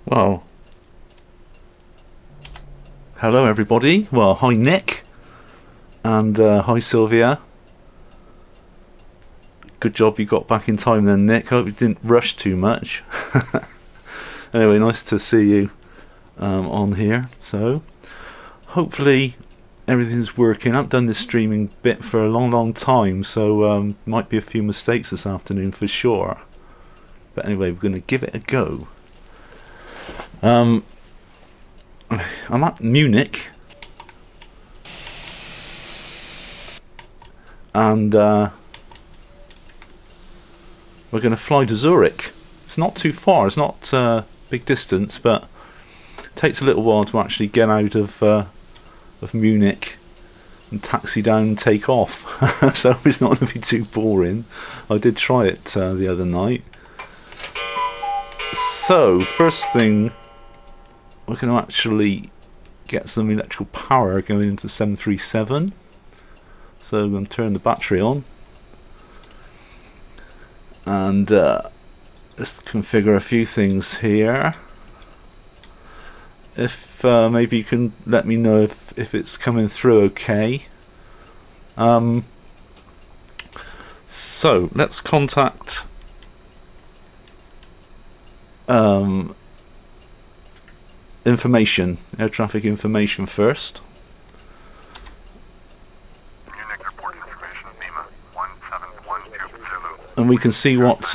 Well, hello everybody. Well, hi Nick, and hi Sylvia. Good job you got back in time then, Nick. Hope you didn't rush too much. Anyway, nice to see you on here. So, hopefully everything's working. I've done this streaming bit for a long time, so might be a few mistakes this afternoon for sure. But anyway, we're going to give it a go. I'm at Munich, and we're going to fly to Zurich. It's not too far, it's not a big distance, but it takes a little while to actually get out of Munich and taxi down and take off. So it's not going to be too boring. I did try it the other night. So first thing, we're going to actually get some electrical power going into 737. So I'm going to turn the battery on and just configure a few things here. If maybe you can let me know if it's coming through okay. So let's contact information, air traffic information first. Munich report information, Lima 17120. And we can see what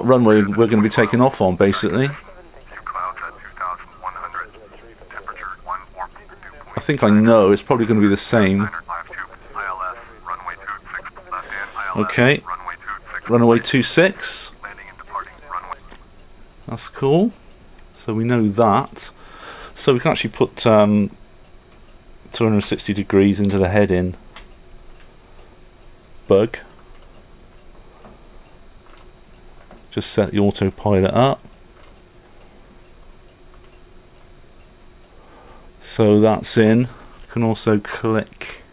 runway we're going to be taking off on, basically. I think I know it's probably going to be the same. Okay, runway 26. That's cool. So we know that. So we can actually put 260 degrees into the head-in bug. Just set the autopilot up. So that's in. You can also click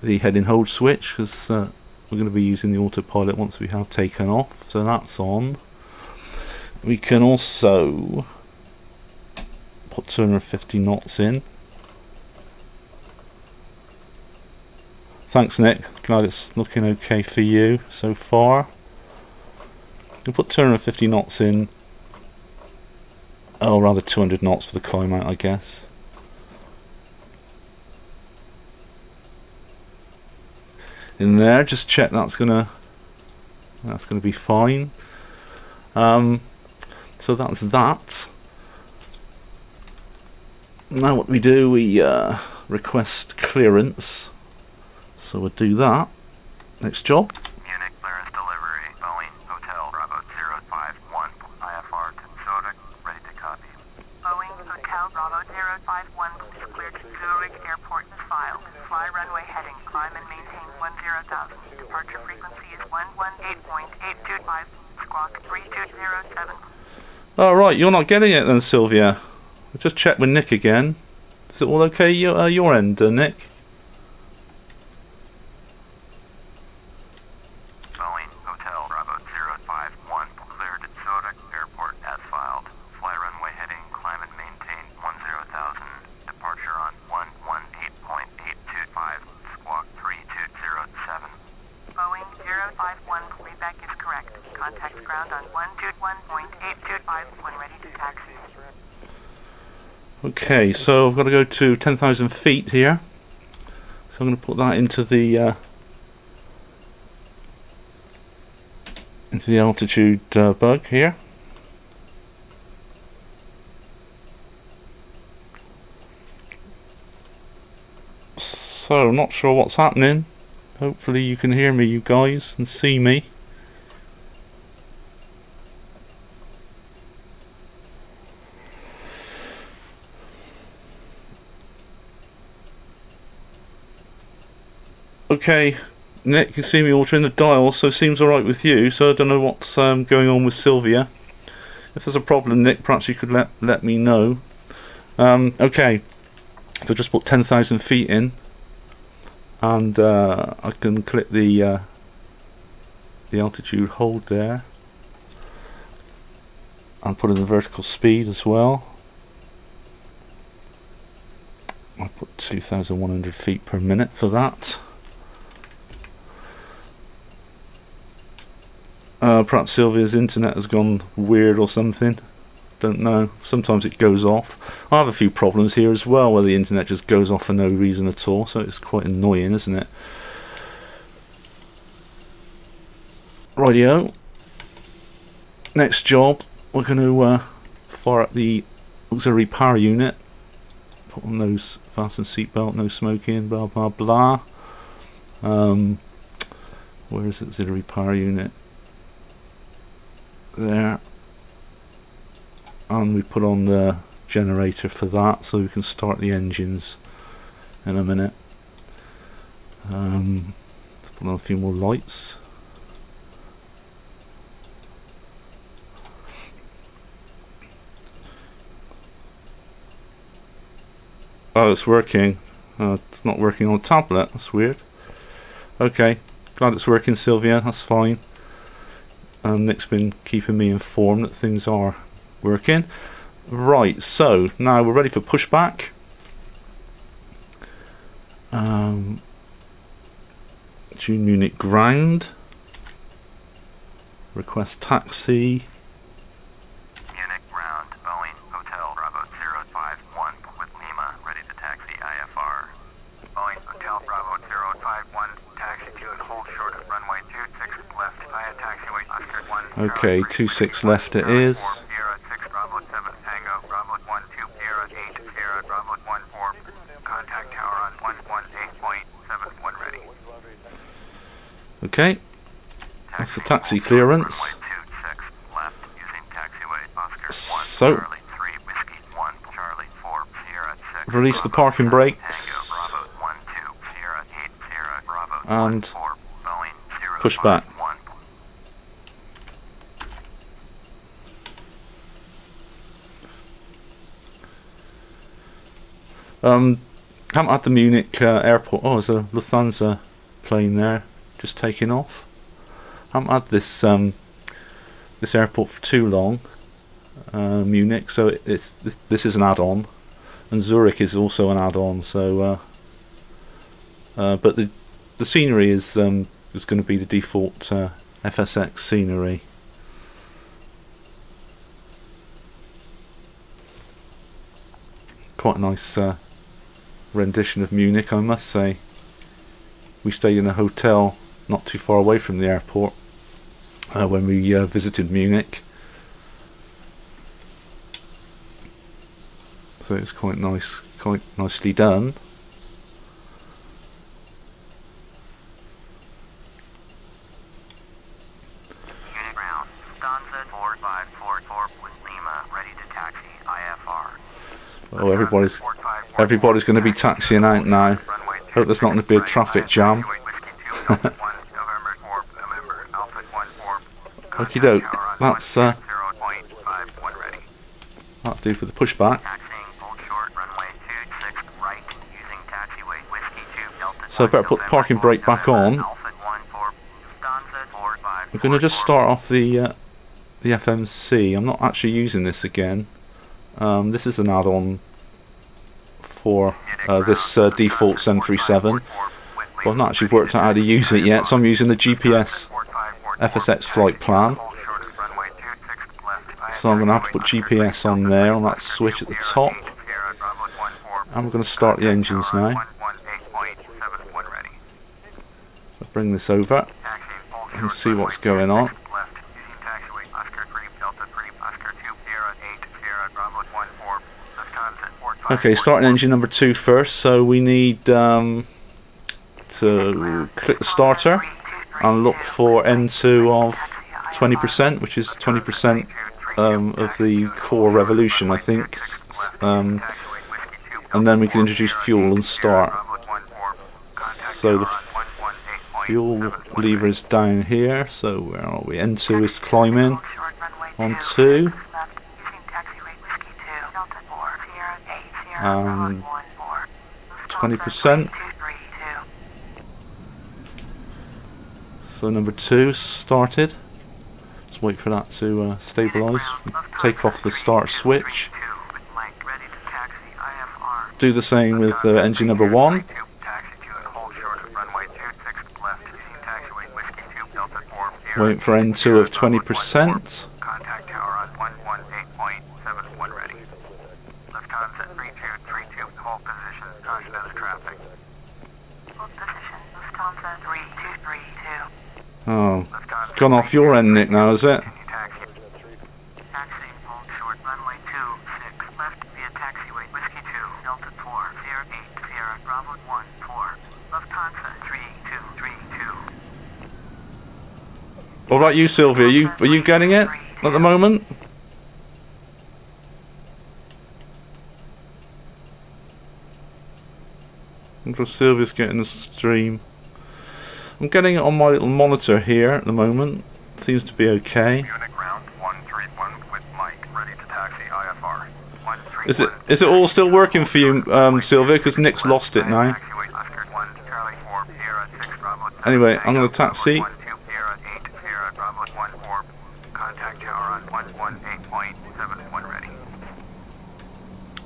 the head-in hold switch, because we're going to be using the autopilot once we have taken off. So that's on. We can also put 250 knots in. Thanks Nick, glad it's looking okay for you so far. We'll put 250 knots in. Oh, rather 200 knots for the climb out, I guess. In there, just check that's gonna be fine. So that's that. Now what we do, we request clearance. So we'll do that. Next job. Munich clearance delivery, Boeing Hotel Bravo 051, IFR to Zurich, ready to copy. Boeing Hotel Bravo 051 is cleared to Zurich Airport as filed. Fly runway heading, climb and maintain 10,000. Departure frequency is 118.825, squawk 3207. Alright, you're not getting it then, Sylvia. I'll just check with Nick again. Is it all okay your end, Nick? Boeing Hotel Bravo 051, cleared at Zurich Airport as filed. Fly runway heading, climb and maintain 10,000. Departure on 118.825, squawk 3207. Boeing 051, playback is correct. Contact ground on 121.825 when ready to taxi. Okay, so I've got to go to 10,000 feet here. So I'm going to put that into the altitude bug here. So not sure what's happening. Hopefully you can hear me, you guys, and see me. Okay, Nick, you can see me altering the dial, so it seems alright with you, so I don't know what's going on with Sylvia. If there's a problem, Nick, perhaps you could let me know. Okay, so just put 10,000 feet in, and I can click the altitude hold there. I'll put in the vertical speed as well. I'll put 2,100 feet per minute for that. Perhaps Sylvia's internet has gone weird or something. Don't know. Sometimes it goes off. I have a few problems here as well where the internet just goes off for no reason at all, so it's quite annoying, isn't it? Rightio. Next job, we're going to fire up the auxiliary power unit. Put on those fasten seatbelt, no smoking, blah blah blah. Where is the auxiliary power unit? There. And we put on the generator for that so we can start the engines in a minute. Let's put on a few more lights. Oh, it's working. It's not working on the tablet. That's weird. Okay, glad it's working, Sylvia. That's fine. Nick's been keeping me informed that things are working. Right, so now we're ready for pushback. June Munich ground. Request taxi. Munich ground, Boeing Hotel Bravo 051 with Lima, ready to taxi IFR. Boeing Hotel Bravo 051, taxi to and hold short of runway 26 left via taxiway Oscar 1. Okay, 26 left it is. Sierra 6 Bravo 7 Tango Bravo 12 Sierra 8 Sierra Bravo 14. Contact tower on 118.71 ready. Okay, that's the taxi clearance. So, release the parking brakes and push back. Haven't had the Munich airport. Oh, there's a Lufthansa plane there, just taking off. Haven't had this this airport for too long, Munich. So this is an add-on, and Zurich is also an add-on. So, but the scenery is going to be the default FSX scenery. Quite a nice rendition of Munich, I must say. We stayed in a hotel not too far away from the airport when we visited Munich, so it's quite nice, quite nicely done. Unit ground, Stanza 4544 with Lima, ready to taxi IFR. Oh, everybody's going to be taxiing out now. Hope there's not going to be a traffic jam. Okie doke, that's that'll do for the pushback. So I better put the parking brake back on. We're going to just start off the FMC. I'm not actually using this again. This is an add-on for this default 737, but I've not actually worked out how to use it yet, so I'm using the GPS FSX flight plan. So I'm going to have to put GPS on there, on that switch at the top, and we're going to start the engines now. I'll bring this over and see what's going on. Okay, starting engine number 2 first, so we need to click the starter and look for N2 of 20%, which is 20% of the core revolution, I think. And then we can introduce fuel and start. So the fuel lever is down here, so where are we? N2 is climbing on 2. 20%. So number 2 started. Let's Let's wait for that to stabilise. Take off the start switch. Do the same with engine number 1. Wait for N2 of 20%. Contact tower on 118.71 ready. Lufthansa 3232, hold position, caution other traffic. Hold position, Lufthansa 3232. Oh, it's gone off your end, Nick, now, is it? Taxi, hold short, runway 26, left via taxiway, Whiskey 2, Delta 4, Sierra 8, Sierra, Bravo 1, 4, Lufthansa 3232. What about you, Sylvia? Are you getting it at the moment? I wonder if Sylvia's getting the stream. I'm getting it on my little monitor here at the moment. Seems to be okay. Munich ground 131 with Mike, ready to taxi IFR. Is it all still working for you, Sylvia? Because Nick's lost it now. Anyway, I'm going to taxi.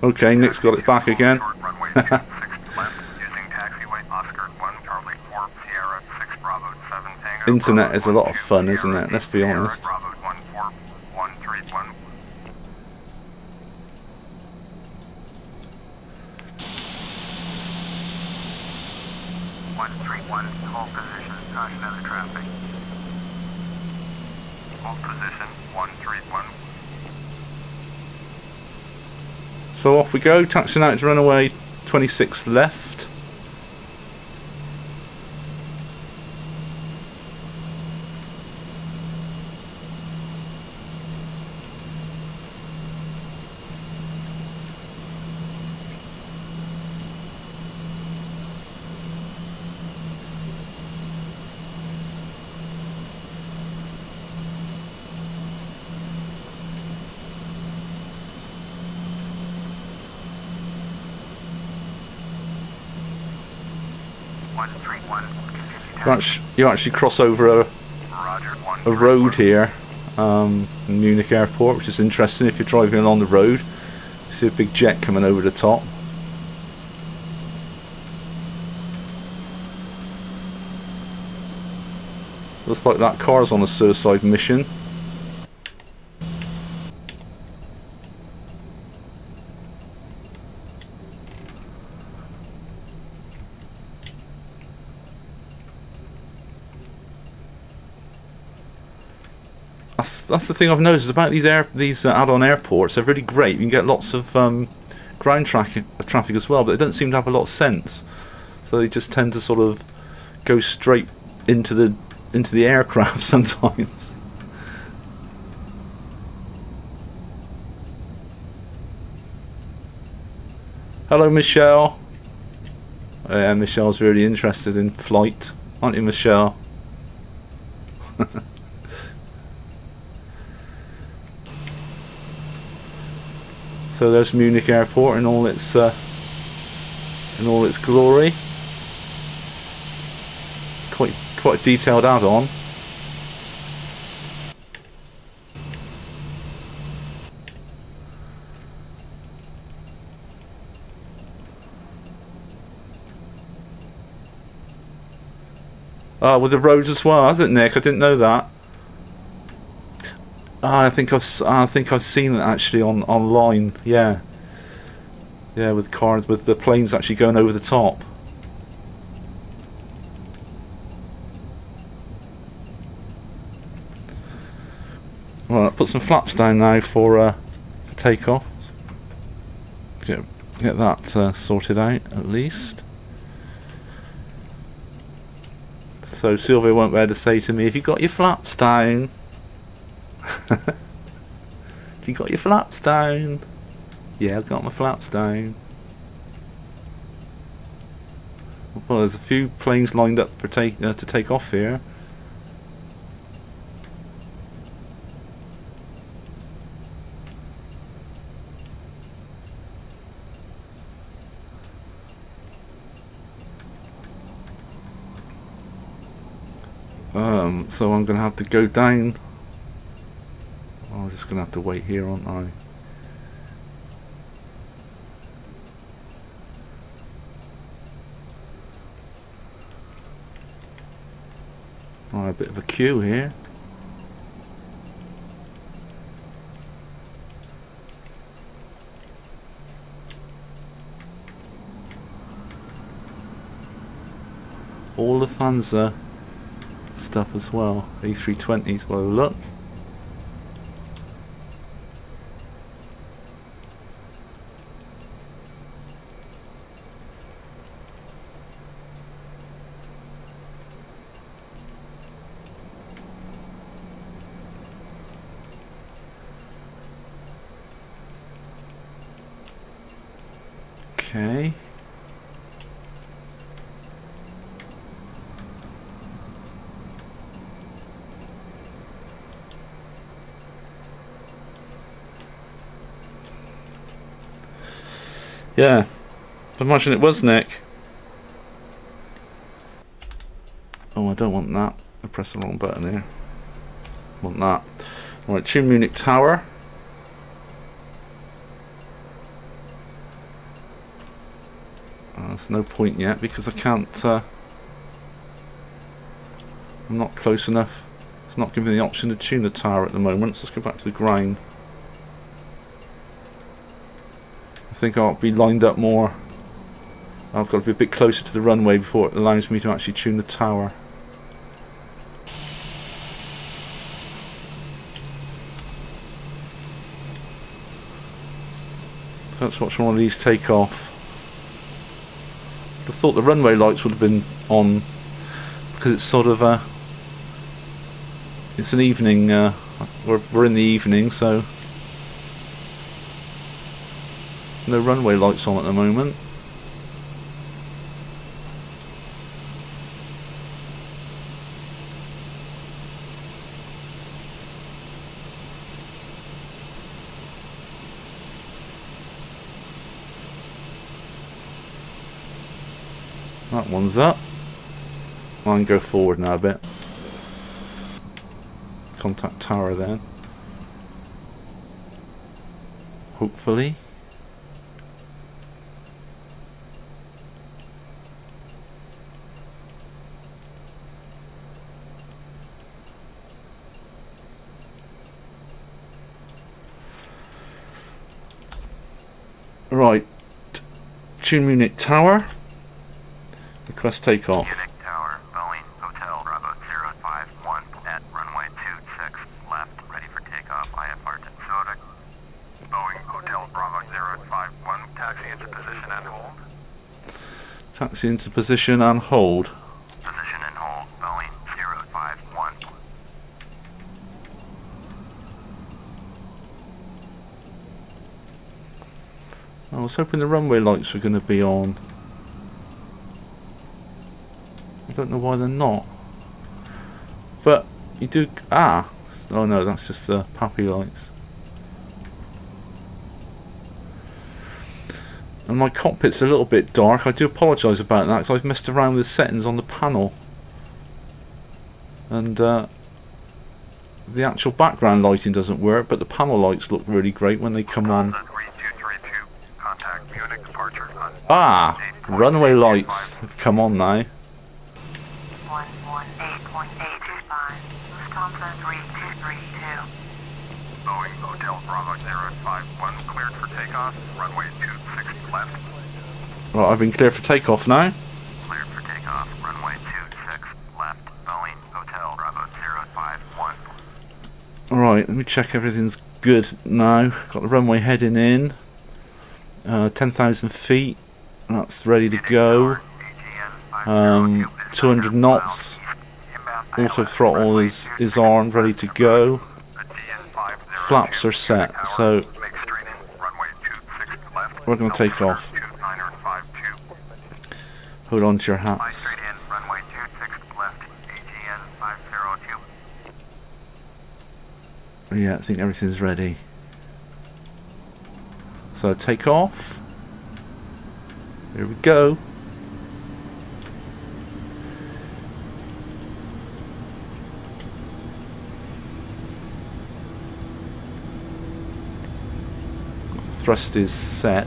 Okay, Nick's got it back again. Internet is a lot of fun, isn't it? Let's be honest. Hold position, caution other traffic. Hold position, 131. So off we go, taxiing out to runway 26 left. You actually cross over a road here in Munich airport, which is interesting if you're driving along the road. You see a big jet coming over the top. Looks like that car's on a suicide mission. That's the thing I've noticed about these add-on airports. They're really great. You can get lots of ground traffic as well, but they don't seem to have a lot of sense. So they just tend to sort of go straight into the aircraft sometimes. Hello, Michelle. Yeah, Michelle's really interested in flight, aren't you, Michelle? So there's Munich Airport in all its glory. Quite a detailed add-on. With the roads as well, hasn't it, Nick? I didn't know that. I think I've seen it actually online. Yeah, with cars, with the planes actually going over the top. Right, I'll put some flaps down now for takeoff. Get that sorted out at least. So Sylvia won't be able to say to me, "Have you got your flaps down?" You got your flaps down? Yeah, I've got my flaps down. Well, there's a few planes lined up for to take off here. So I'm going to have to go down just going to have to wait here, aren't I? Oh, a bit of a queue here. All the Lufthansa stuff as well. A320s, well, look. Okay. Yeah, I imagine it was Nick. Oh, I don't want that. I pressed the wrong button here. Want that. Right, to Munich Tower. There's no point yet because I can't. I'm not close enough. It's not giving me the option to tune the tower at the moment. So let's go back to the ground. I think I'll be lined up more. I've got to be a bit closer to the runway before it allows me to actually tune the tower. Let's watch one of these take off. I thought the runway lights would have been on because it's sort of it's an evening. We're in the evening, so no runway lights on at the moment. That one's up. I can go forward now a bit. Contact tower then. Hopefully. Right. Tune Munich Tower. Request takeoff. Munich Tower, Boeing, Hotel Bravo 051 at runway 26 left, ready for takeoff, IFR to Zurich. Boeing, Hotel Bravo 051, taxi into position and hold. Taxi into position and hold. Position and hold, Boeing 051. I was hoping the runway lights were going to be on. I don't know why they're not. But you do. Ah! Oh no, that's just the puppy lights. And my cockpit's a little bit dark. I do apologise about that because I've messed around with settings on the panel. And the actual background lighting doesn't work, but the panel lights look really great when they come on. Contact Munich departure on Ah! Runway lights have come on now. 118.825, Lufthansa 3232. Boeing Hotel Bravo 051, cleared for takeoff, runway 26 left. Right, I've been cleared for takeoff now. Cleared for takeoff, runway 26 left, Boeing Hotel Bravo 051. Alright, let me check everything's good now. Got the runway heading in. 10,000 feet. That's ready to go. 200 knots. Auto throttle is armed, ready to go. Flaps are set, so we're going to take off. Hold on to your hats. Yeah, I think everything's ready. So take off. Here we go. thrust is set.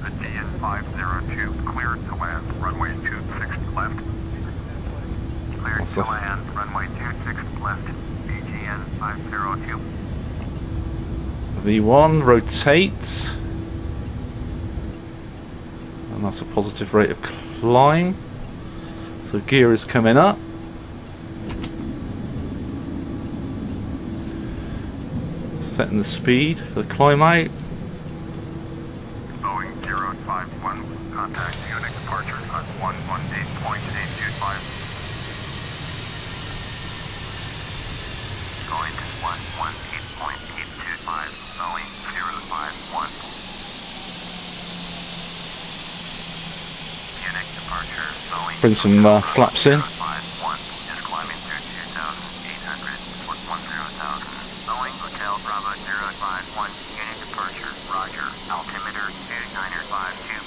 The DN 502 cleared to land, runway 26 left. Cleared to land, runway 26 left, BGN 502. V1, rotate. And that's a positive rate of climb. So gear is coming up. Setting the speed for the climb out. Boeing 051, contact Munich departure on 118.825. Going to 118.825, Boeing 051. Munich departure, Boeing. Bring some flaps in. 051, is climbing through 2,800, foot 10,000. Boeing Hotel Bravo 051, unit departure, roger, altimeter 2952.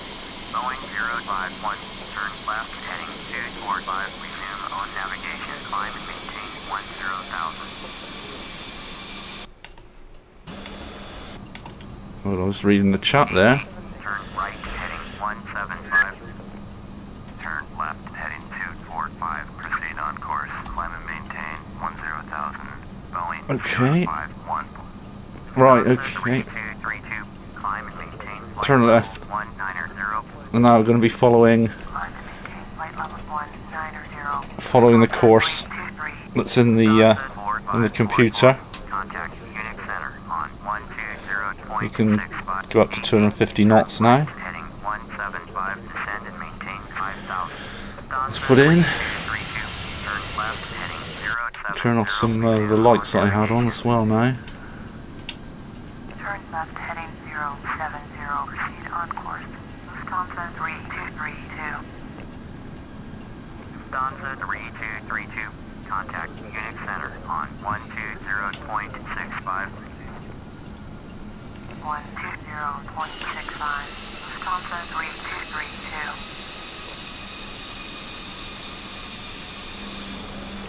Boeing 051, turn left heading 245, resume on navigation, climb and maintain 10,000. Well, I was reading the chat there. Turn right heading 175. Turn left heading 245, proceed on course, climb and maintain 10,000. Boeing Okay. 051. Right, okay. 3232, climb and maintain Turn left. 190. And now we're going to be following following the course that's in the computer. Contact Munich Center on 120.65. You can go up to 250 knots now. Heading 175, descend and maintain 5,000. Let's put in. Turn left heading 070. Turn off some of the lights that I had on as well now. Turn left heading 070. Proceed on course. Lufthansa 3232. Lufthansa 3232. Contact Munich Center on 120.65. 120.65. Lufthansa 3232.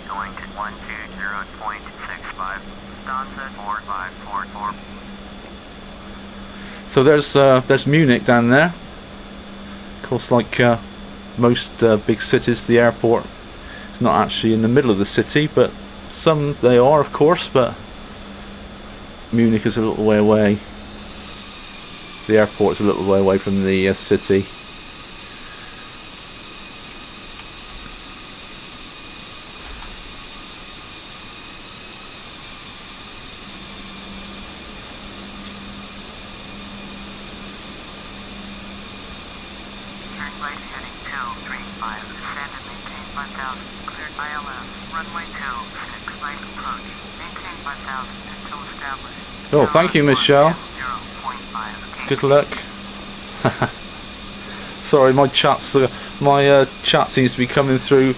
Going to 120.65. Lufthansa 4544. So there's Munich down there. Of course, like most big cities, the airport is not actually in the middle of the city, but some they are, of course. But Munich is a little way away. The airport is a little way away from the city. Turn right heading 235. Descend and maintain 5,000. Cleared ILS. Runway 26. Light approach. Maintain 5,000 until established. Oh, thank you, Michelle. 0.5. Good luck. Sorry, my chat seems to be coming through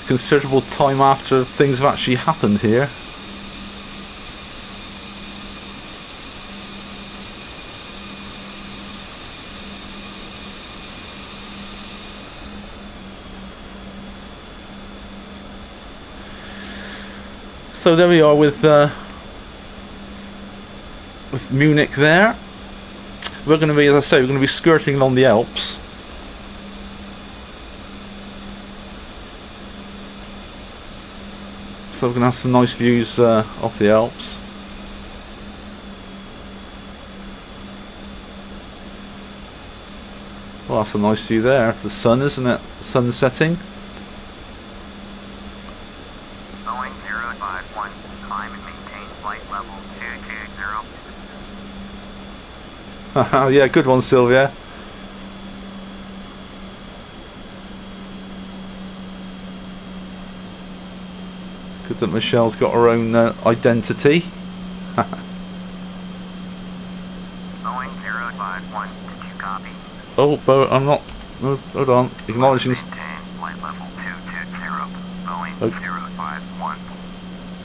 considerable time after things have actually happened here. So there we are with Munich there. We're going to be, as I say, we're going to be skirting along the Alps. So we're going to have some nice views of the Alps. Well, that's a nice view there of the sun, isn't it? The sun setting. Boeing 051, climb and maintain flight level 220. Yeah, good one, Sylvia. Good that Michelle's got her own identity. Boeing 051, did you copy? Oh, but I'm not. Oh, hold on. Acknowledging. Maintain flight level 220. Boeing Okay. 051.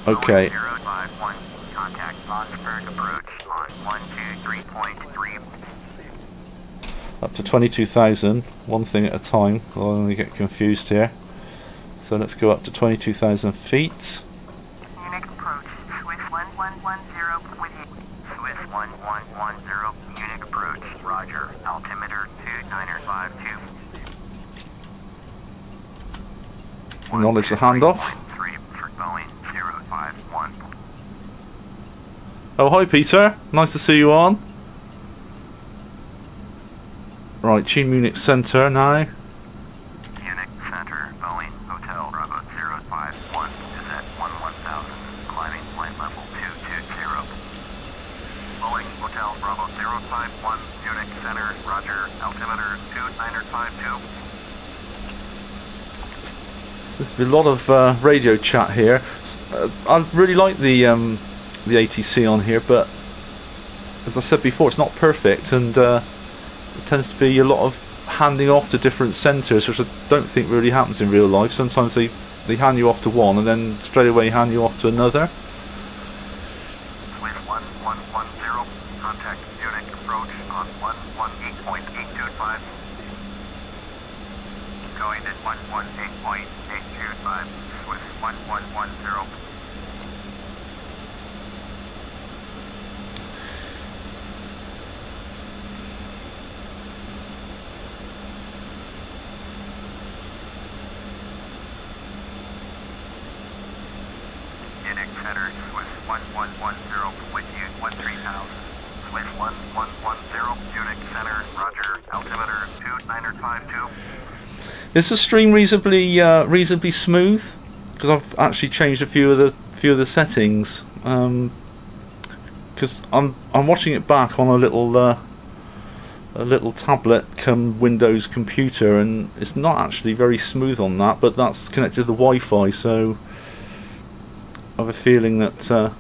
Okay. Boeing 051, contact Mossberg approach on 123.3. Up to 22,000. One thing at a time. I'll only get confused here. So let's go up to 22,000 feet. Roger, altimeter 2952. Acknowledge the handoff. 3 for Boeing 051. Oh, hi Peter, nice to see you on. Right, tune Munich Centre now. Munich Center, Boeing Hotel Bravo 051 is at 1000, climbing flight level 220. Boeing Hotel Bravo 051, Munich Center, Roger, altimeter 2952. There's been a lot of radio chat here. I really like the ATC on here, but as I said before, it's not perfect, and it tends to be a lot of handing off to different centres, which I don't think really happens in real life. Sometimes they hand you off to one and then straight away hand you off to another. Swift 1110, contact Munich approach on 118.825. Going at 118.825, Swift 1110. Munich Center, Swift 1110, with you 13,000. Swift 1110, Munich Center, Roger, altimeter 2952. Is the stream reasonably smooth? Because I've actually changed a few of the settings. Because I'm watching it back on a little tablet come Windows computer, and it's not actually very smooth on that. But that's connected to the Wi-Fi, so I have a feeling that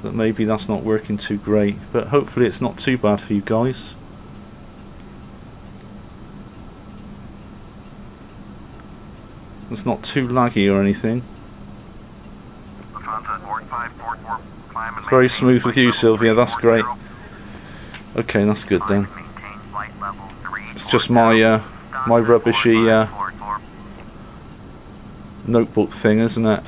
that maybe that's not working too great. But hopefully it's not too bad for you guys. It's not too laggy or anything. It's very smooth with you, Sylvia, that's great. Okay, that's good then. It's just my my rubbishy notebook thing, isn't it?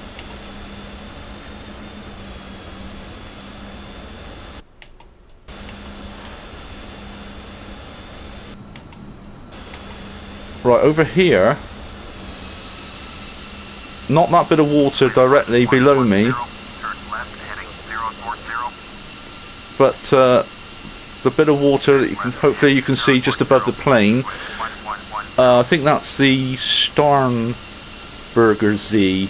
Right, over here, not that bit of water directly below me, but the bit of water that hopefully you can see just above the plane. I think that's the Starnberger Z,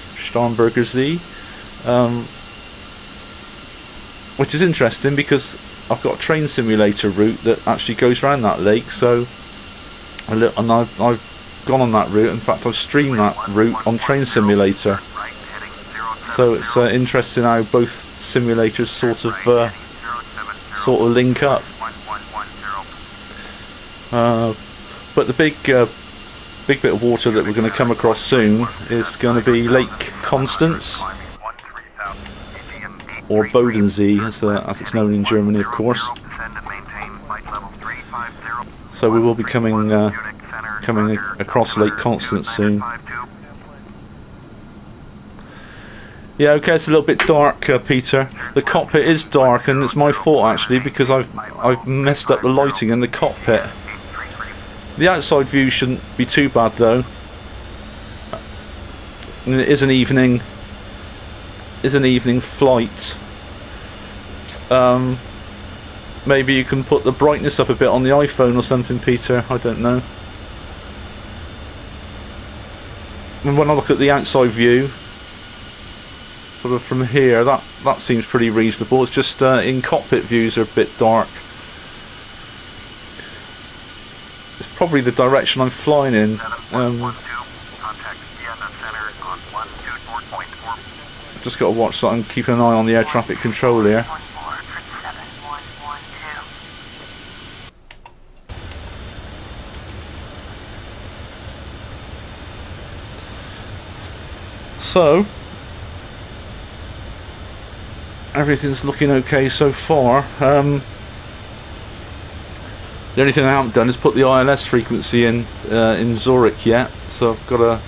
which is interesting because I've got a train simulator route that actually goes around that lake. So, and I've gone on that route. In fact, I've streamed that route on Train Simulator. So it's interesting how both simulators sort of link up. But the big bit of water that we're going to come across soon is going to be Lake Constance, or Bodensee, as it's known in Germany, of course. So we will be coming across Lake Constance soon. Yeah, okay, it's a little bit dark, Peter. The cockpit is dark, and it's my fault actually, because I've messed up the lighting in the cockpit. The outside view shouldn't be too bad though. And it is an evening flight. Maybe you can put the brightness up a bit on the iPhone or something, Peter. I don't know. And when I look at the outside view, sort of from here, that seems pretty reasonable. It's just in cockpit views are a bit dark. It's probably the direction I'm flying in. Just got to watch that and keep an eye on the air traffic control here. So, everything's looking okay so far. The only thing I haven't done is put the ILS frequency in Zurich yet. So I've got I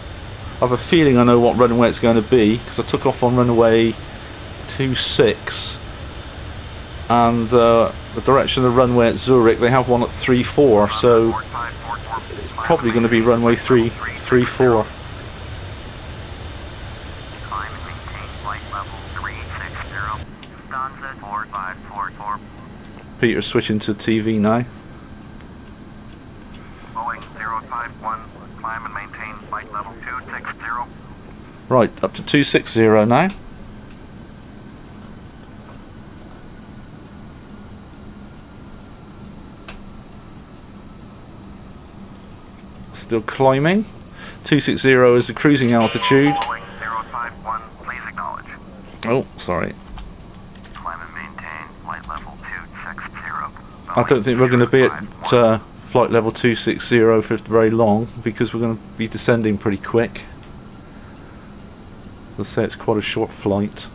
have a feeling I know what runway it's going to be, because I took off on runway 26, and the direction of the runway at Zurich, they have one at 3-4, so it's probably going to be runway 3-4. Climb and maintain flight level 360. Lufthansa 4544. Peter's switching to TV now. Boeing 051, climb and maintain flight level 260. Right, up to 260 now. Still climbing. 260 is the cruising altitude. Boeing 051, please acknowledge. Oh, sorry. Climb and maintain flight level 260. I don't think we're going to be at flight level 260 for very long, because we're going to be descending pretty quick. Let's say it's quite a short flight.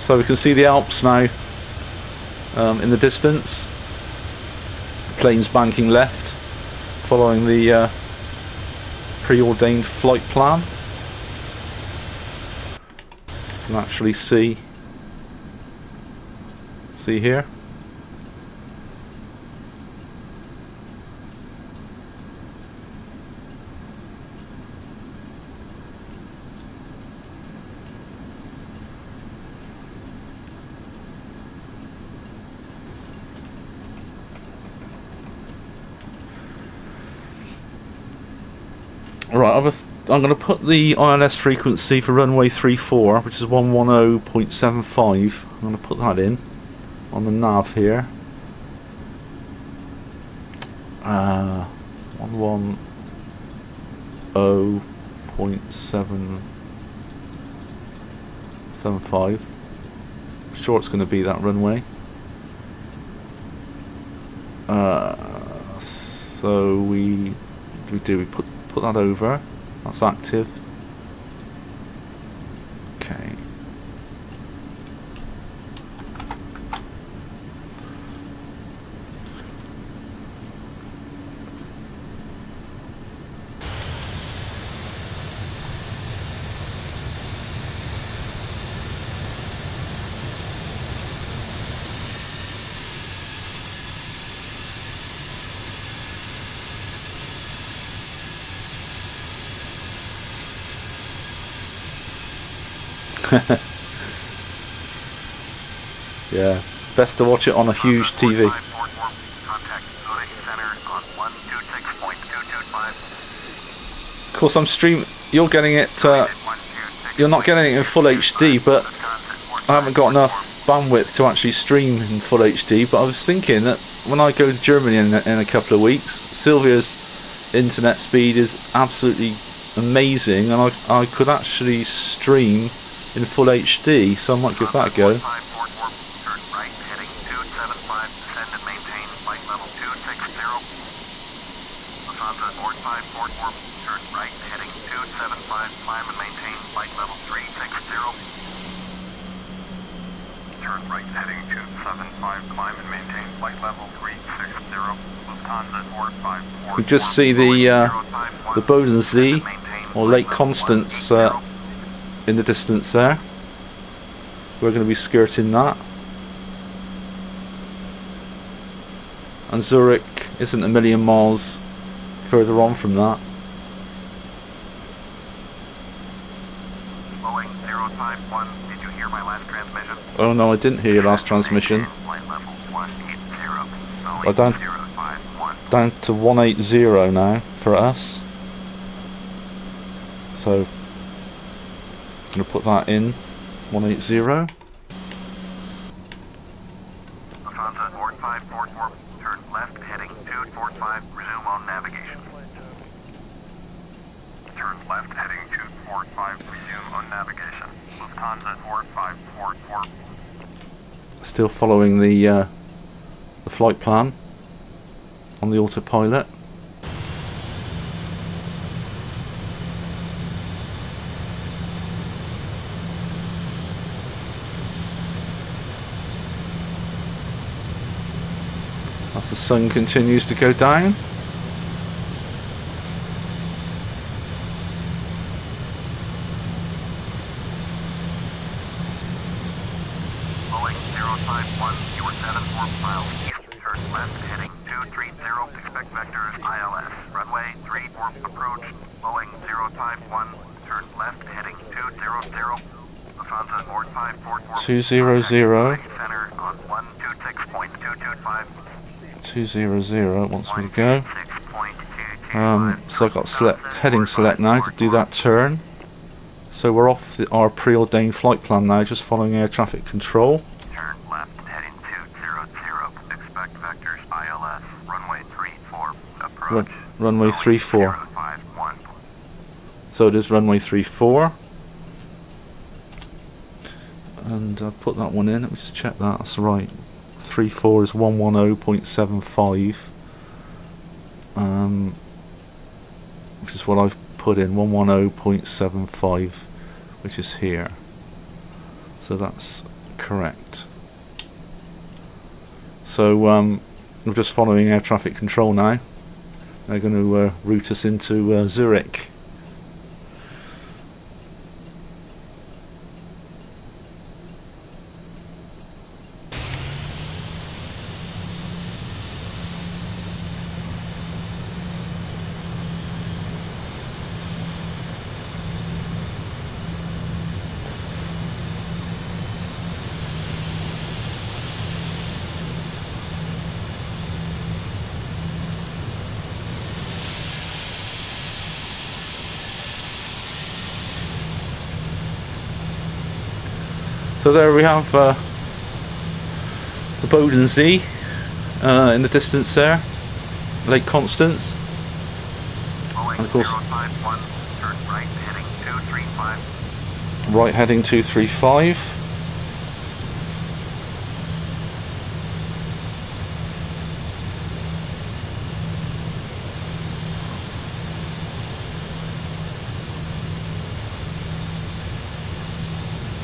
So we can see the Alps now in the distance. Plane's banking left, following the preordained flight plan. You can actually see here. Right, I'm going to put the ILS frequency for runway 34, which is 110.75. I'm going to put that in on the nav here. 110.775. Sure, it's going to be that runway. So we put that over. That's active. Okay. Yeah, best to watch it on a huge TV. Of course, I'm streaming. You're getting it. You're not getting it in full HD, but I haven't got enough bandwidth to actually stream in full HD. But I was thinking that when I go to Germany in a couple of weeks, Sylvia's internet speed is absolutely amazing, and I could actually stream in full HD, so I might give that a go. We just see the Bodensee, or Lake Constance, in the distance there. We're going to be skirting that. And Zurich isn't a million miles further on from that. Boeing 051, did you hear my last transmission? Oh no, I didn't hear your last transmission. Flight level 180. We're down to 180 now for us. So I'm going to put that in 180. Lufthansa 4544, turn left heading 245, resume on navigation. Turn left heading 245, resume on navigation. Lufthansa 4544. Still following the flight plan on the autopilot. As the sun continues to go down. 051, you were 74 miles east, turn left heading 230, expect vectors ILS, runway 34, approach, Boeing 051, turn left heading 200, Lufthansa Board 544, 200. center on 126.225, 200 wants me to go. So I've got heading select now to do that turn. So we're off our preordained flight plan now, just following air traffic control. Turn left heading 200, expect vectors ILS, runway 34, approach. Runway 34. 051. So it is runway 34. And I've put that one in, let me just check that, that's right. 34 is 110.75. Which is what I've put in, 110.75, which is here. So that's correct. So we're just following air traffic control now. They're going to route us into Zurich. So there we have the Bodensee in the distance there, Lake Constance, Boeing and of course 051, turn right heading 235. right heading 235.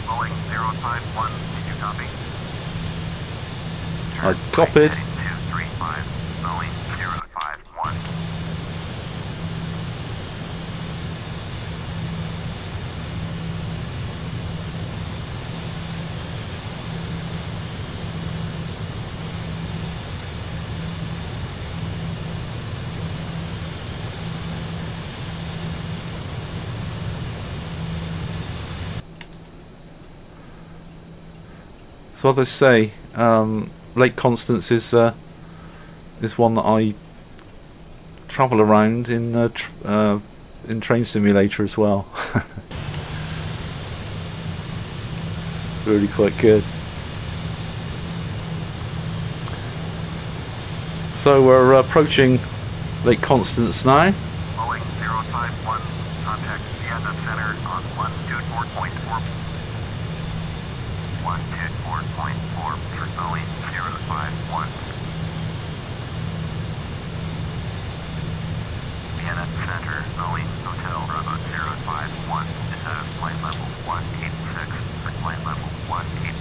Boeing 051, did you copy? I Turn copied. right heading 235, Boeing 051. So as I say, Lake Constance is one that I travel around in Train Simulator as well. It's really quite good. So we're approaching Lake Constance now. Boeing 051, contact Vienna Center on 124.4. 124.4 for Boeing 051. Vienna Center, Boeing Hotel Bravo 051. This has flight level 186 for flight level 180.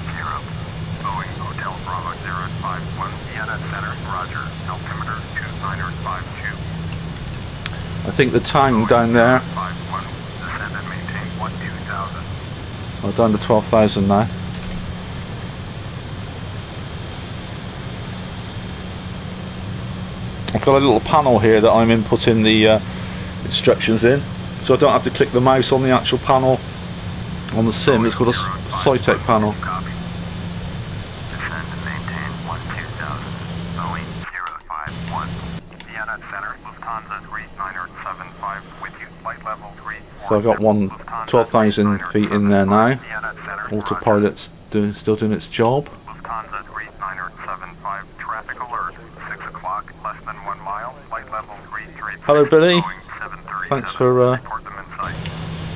Boeing Hotel Bravo 051. Vienna Center, Roger. Altimeter 2952. I think the time down there, 51. Descend and maintain 12,000. well, down to 12,000 now. I've got a little panel here that I'm inputting the instructions in, so I don't have to click the mouse on the actual panel on the sim. It's called a SciTech panel. Copy. Descend and maintain 12,000. Boeing 051. Vienna Center, Lufthansa 3975 with you, flight level 34. So I've got 12,000 feet in there now. Autopilot's still doing its job. Lufthansa 3975, traffic alert, 6 o'clock, less than 1 mile, flight level 33. Hello, Billy. Boeing 737, Thanks for report them in sight.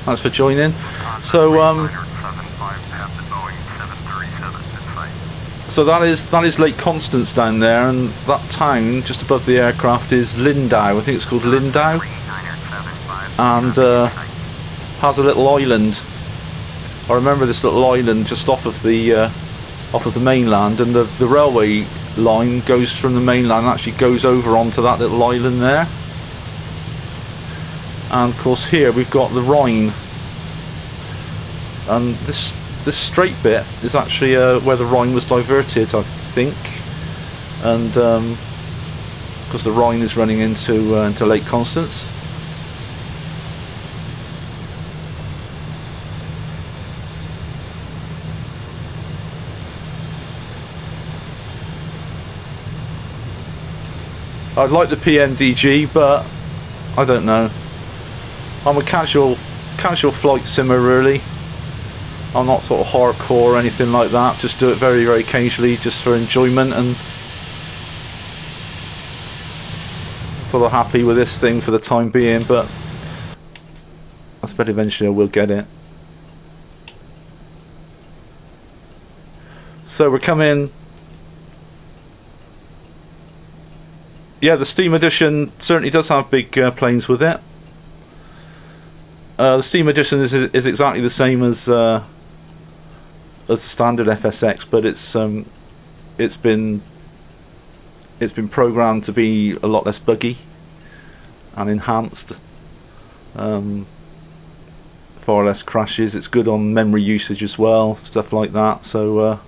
Thanks for joining. Lufthansa So 3975, pass the Boeing 737 in sight. so that is Lake Constance down there, and that town just above the aircraft is Lindau. I think it's called Lindau, 3975, and has a little island. I remember this little island just off of the mainland, and the railway line goes from the mainland and actually goes over onto that little island there. And of course here we've got the Rhine, and this this straight bit is actually where the Rhine was diverted, I think, and because the Rhine is running into Lake Constance. I'd like the PNDG, but I don't know. I'm a casual flight simmer, really. I'm not sort of hardcore or anything like that. Just do it very, very occasionally, just for enjoyment, and sort of happy with this thing for the time being. But I expect eventually I will get it. So we're coming. Yeah, the Steam Edition certainly does have big planes with it. The Steam Edition is exactly the same as the standard FSX, but it's been programmed to be a lot less buggy and enhanced. Far less crashes. It's good on memory usage as well, stuff like that. So,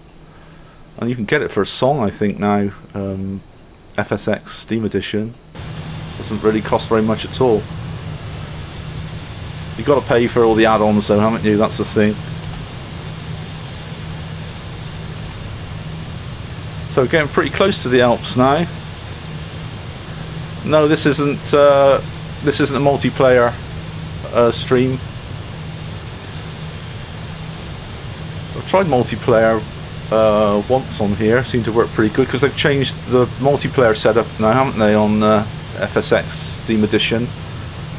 and you can get it for a song, I think now. FSX Steam Edition doesn't really cost very much at all. You've got to pay for all the add-ons though, haven't you? That's the thing. So getting pretty close to the Alps now. No, this isn't a multiplayer stream. I've tried multiplayer once on here. Seemed to work pretty good because they've changed the multiplayer setup now, haven't they, on FSX Steam Edition?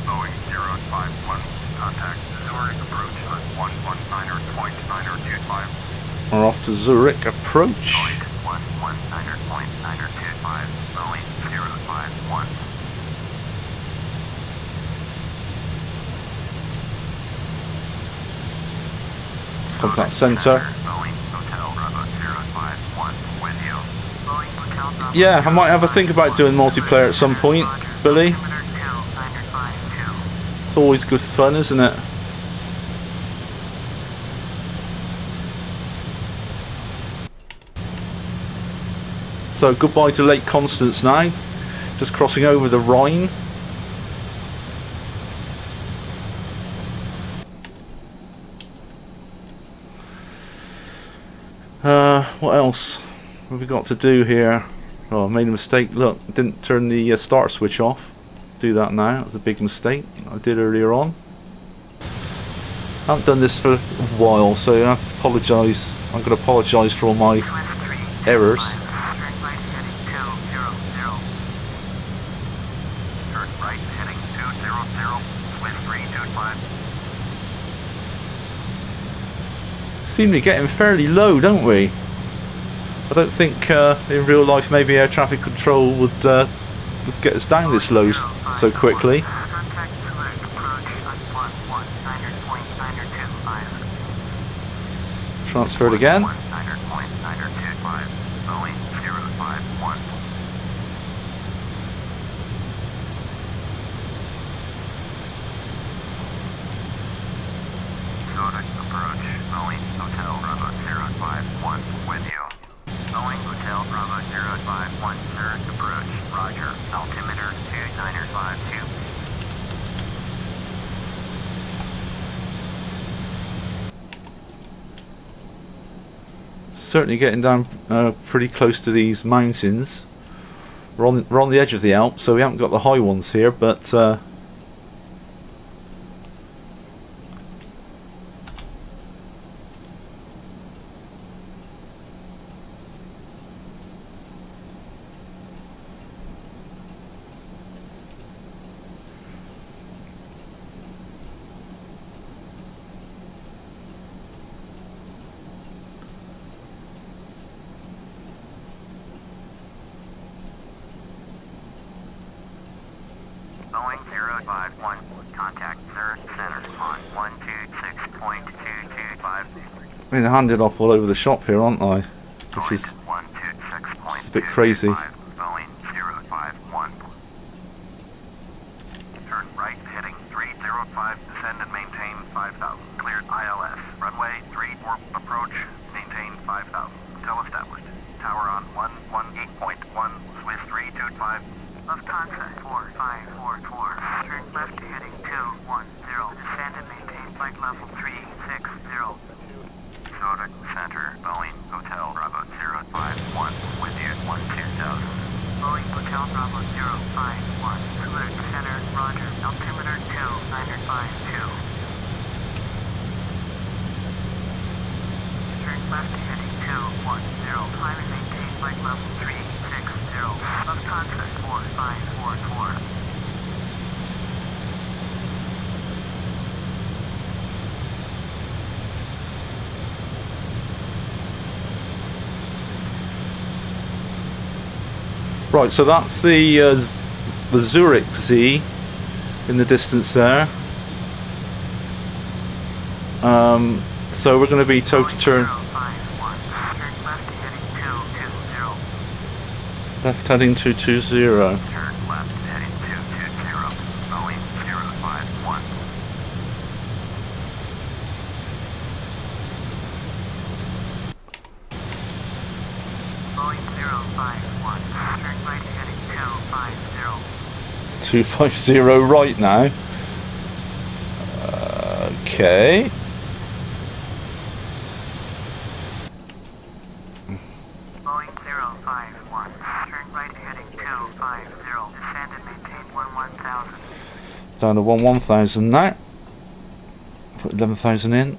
Boeing 051, contact Zurich approach on 119.925. We're off to Zurich approach. Boeing 119.925, Boeing 051. Contact centre. Yeah, I might have a think about doing multiplayer at some point, Billy. It's always good fun, isn't it? So goodbye to Lake Constance now. Just crossing over the Rhine. What else have we got to do here? Oh, I made a mistake. Look, didn't turn the start switch off. Do that now. That was a big mistake I did earlier on. I haven't done this for a while, so I have to apologise. I'm going to apologise for all my errors. Seem to be getting fairly low, don't we? I don't think in real life maybe air traffic control would get us down this low so quickly. Transferred again. Certainly getting down pretty close to these mountains. We're on the edge of the Alps, so we haven't got the high ones here, but Boeing 051, contact Zurich Center on 126.225. I mean, they're handed off all over the shop here, aren't I? Which is a bit crazy. Boeing 051. Turn right heading 305, descend and maintain 5000. Cleared ILS. Runway 34 approach. left heading 210. Climb and maintain flight level 360. Lufthansa 4544. Right, so that's the Zurich Z in the distance there. So we're going to be total turn left heading 220. Turn left heading 220. Boeing 051. Boeing 051. Turn right heading 250. 250 right now. Okay. Boeing 051. Turn right heading 250. Descend and maintain 11,000. Down to 11,000 now. Put 11,000 in.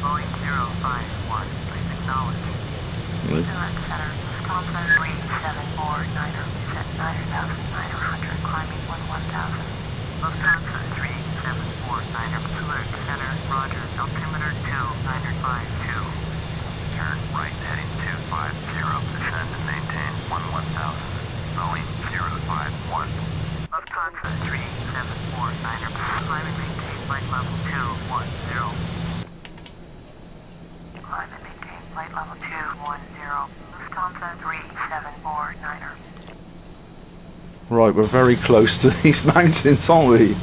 Boeing 051. Please acknowledge. Direct center, Lufthansa 3749er, set 9,900, climbing 11,000. Lufthansa 3749er, alert center, roger, altimeter 2952. Turn right heading 250. Descend and maintain 11,000. Boeing 051. Lufthansa 3749er, climb and maintain flight level 210. Climb and maintain flight level 210. Lufthansa 3749er. Right, we're very close to these mountains, aren't we?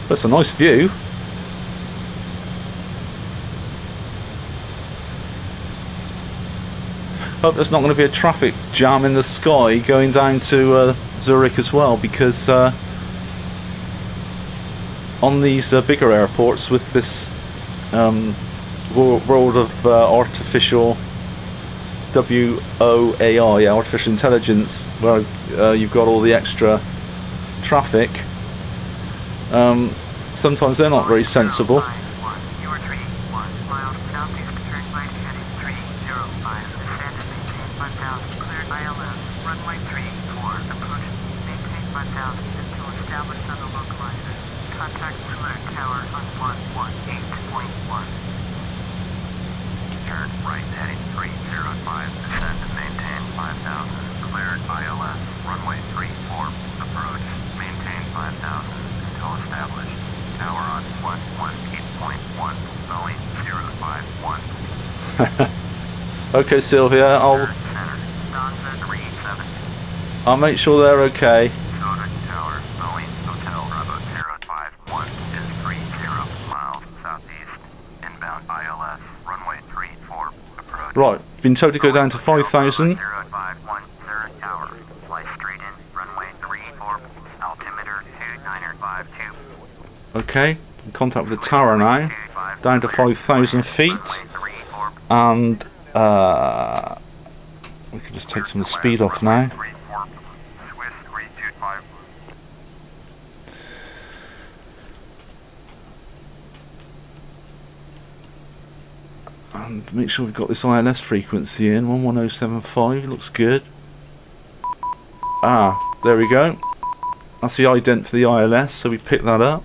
That's a nice view. Hope there's not going to be a traffic jam in the sky going down to Zurich as well, because on these bigger airports with this world of artificial WOAI, artificial intelligence, where you've got all the extra traffic, sometimes they're not very sensible. Contact Munich Tower on 118.1. Turn right heading 305. Descend and maintain 5,000. Cleared ILS. Runway 34. Approach. Maintain 5,000 until established. Tower on 118.1. Boeing 051. Okay, Sylvia, Center. Stanza 37. I'll make sure they're okay. Zurich Tower. Boeing Hotel Bravo 051 is 30 miles southeast. Inbound ILS. Runway 34. Approach. Right, been told to go down to 5,000. 051 Zurich Tower. Fly straight in. Runway 34. Altimeter 2952. Okay, in contact with the tower now. Down to 5,000 feet. And we can just take some of the speed off now. And make sure we've got this ILS frequency in, 11075, looks good. Ah, there we go. That's the ident for the ILS, so we pick that up.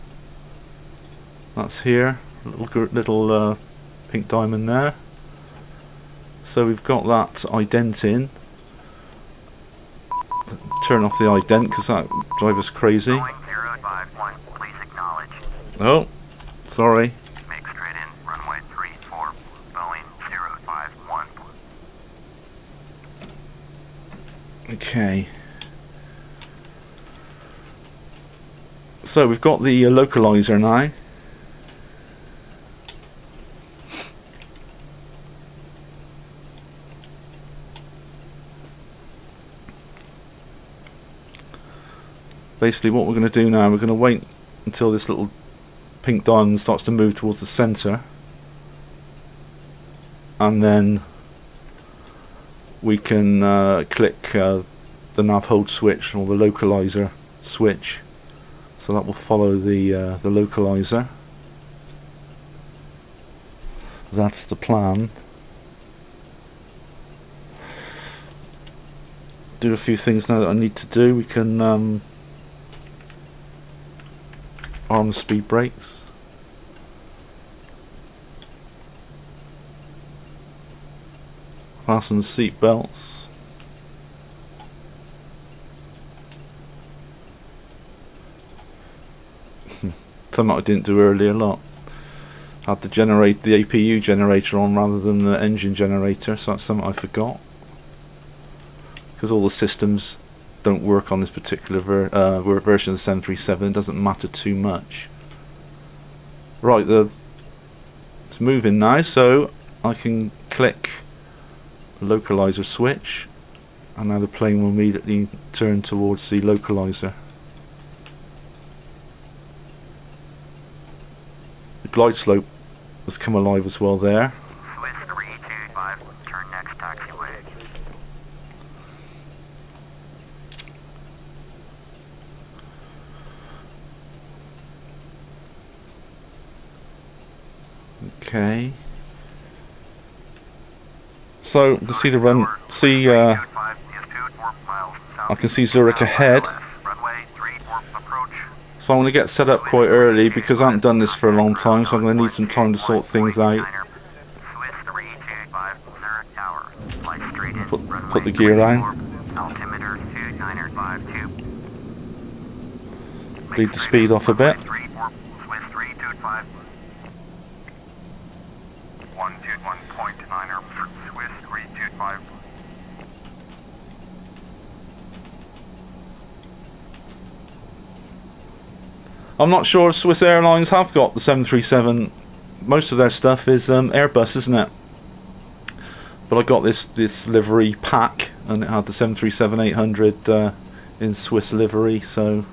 That's here, little pink diamond there. So we've got that ident in. Turn off the ident because that drives us crazy. Oh, sorry. Make straight in, runway 34, Boeing 051. Okay. So we've got the localizer now. Basically what we're going to do now, we're going to wait until this little pink diamond starts to move towards the center, and then we can click the nav hold switch or the localizer switch, so that will follow the localizer. That's the plan. Do a few things now that I need to do. We can arm the speed brakes. Fasten the seat belts. Something I didn't do earlier a lot. Had to generate the APU generator on rather than the engine generator, so that's something I forgot. Because all the systems don't work on this particular version of the 737, it doesn't matter too much. Right, it's moving now, so I can click the localizer switch, and now the plane will immediately turn towards the localizer. The glide slope has come alive as well there. Swiss 325, turn next taxiway. Okay. So you can see the run. I can see Zurich ahead. So I'm going to get set up quite early because I haven't done this for a long time, so I'm going to need some time to sort things out. Put the gear on. Lead the speed off a bit. I'm not sure if Swiss Airlines have got the 737. Most of their stuff is Airbus, isn't it? But I got this livery pack, and it had the 737-800 in Swiss livery, so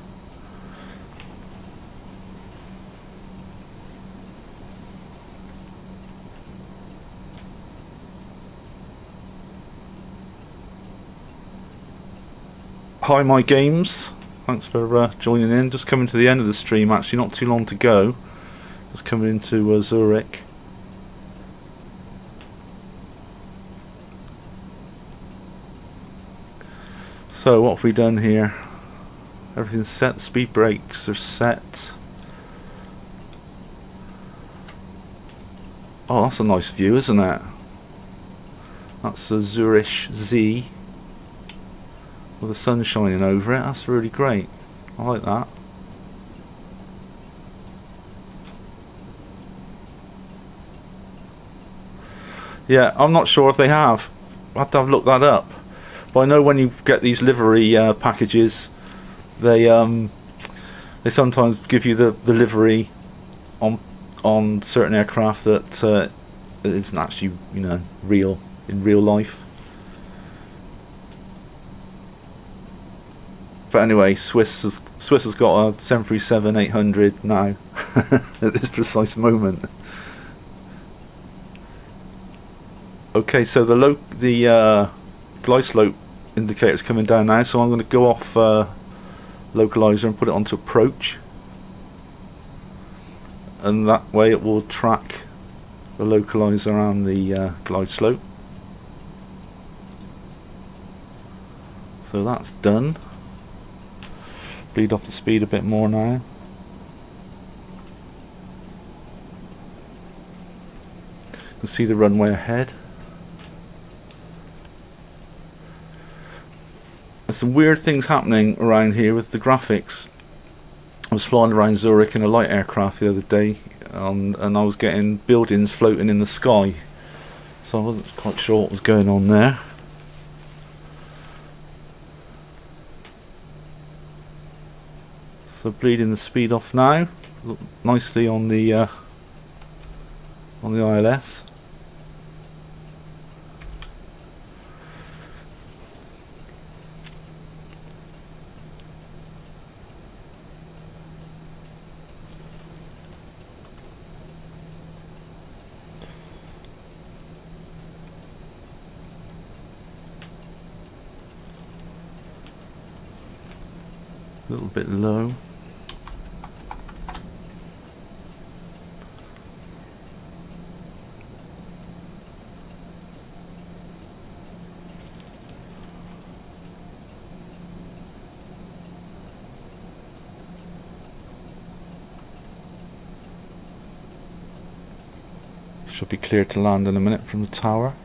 hi my games. Thanks for joining in. Just coming to the end of the stream, actually, not too long to go. Just coming into Zurich. So what have we done here? Everything's set, the speed brakes are set. Oh, that's a nice view, isn't it? That's a Zurich Z with the sun shining over it. That's really great. I like that. Yeah, I'm not sure if they have. I'll have to look that up. But I know when you get these livery packages, they sometimes give you the livery on certain aircraft that isn't actually, you know, real in real life. But anyway, Swiss has got a 737-800 now at this precise moment. Okay, so the glide slope indicator is coming down now, so I'm going to go off localizer and put it onto approach, and that way it will track the localizer and the glide slope. So that's done. Bleed off the speed a bit more now. You can see the runway ahead. There's some weird things happening around here with the graphics. I was flying around Zurich in a light aircraft the other day, and I was getting buildings floating in the sky, so I wasn't quite sure what was going on there. So bleeding the speed off now. Look nicely on the ILS. A little bit low. Should be clear to land in a minute from the tower.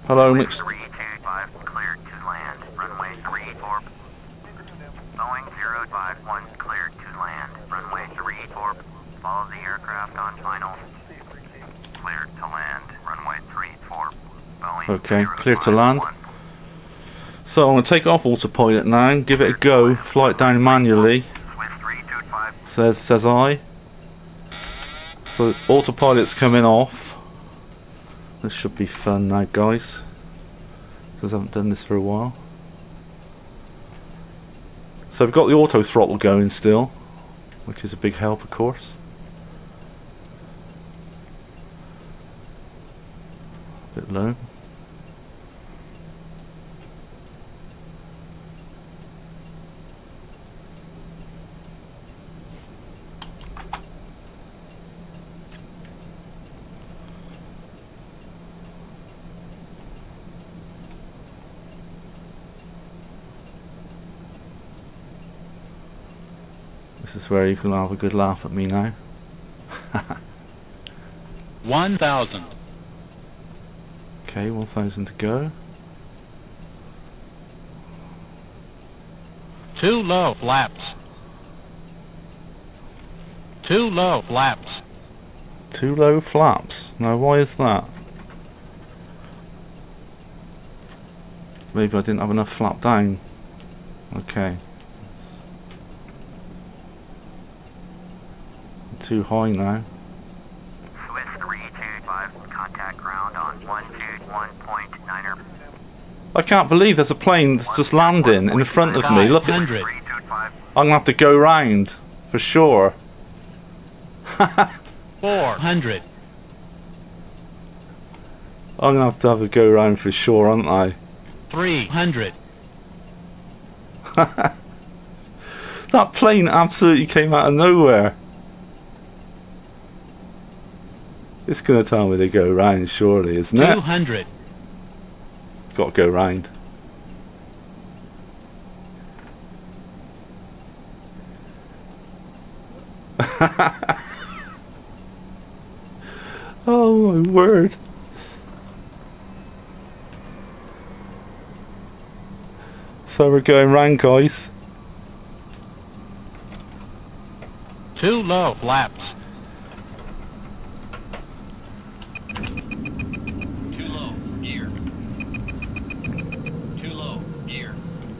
Hello, mixed. 325 cleared to land. Runway 34. Boeing 051 cleared to land. Runway 34. Follow the aircraft on final. Cleared to land. Runway 34. Boeing. Okay, clear to land. So I'm going to take off autopilot now and give it a go. Fly it down manually. Says I. So autopilot's coming off. This should be fun now, guys, because I haven't done this for a while. So we've got the auto throttle going still, which is a big help, of course. A bit low. This is where you can have a good laugh at me now. 1,000. Okay, 1,000 to go. Too low flaps. Too low flaps. Too low flaps. Now why is that? Maybe I didn't have enough flap down. Okay. Too high now. Swiss 325, contact ground on 121.9er. I can't believe there's a plane that's just landing in front of me. Look at. 100. I'm gonna have to go round for sure. 400. I'm gonna have to go round for sure, aren't I? 300. That plane absolutely came out of nowhere. It's gonna tell me to go round, surely, isn't it? 200. Got to go round. Oh my word. So we're going round, guys. Too low flaps. Too low gear. Too low gear.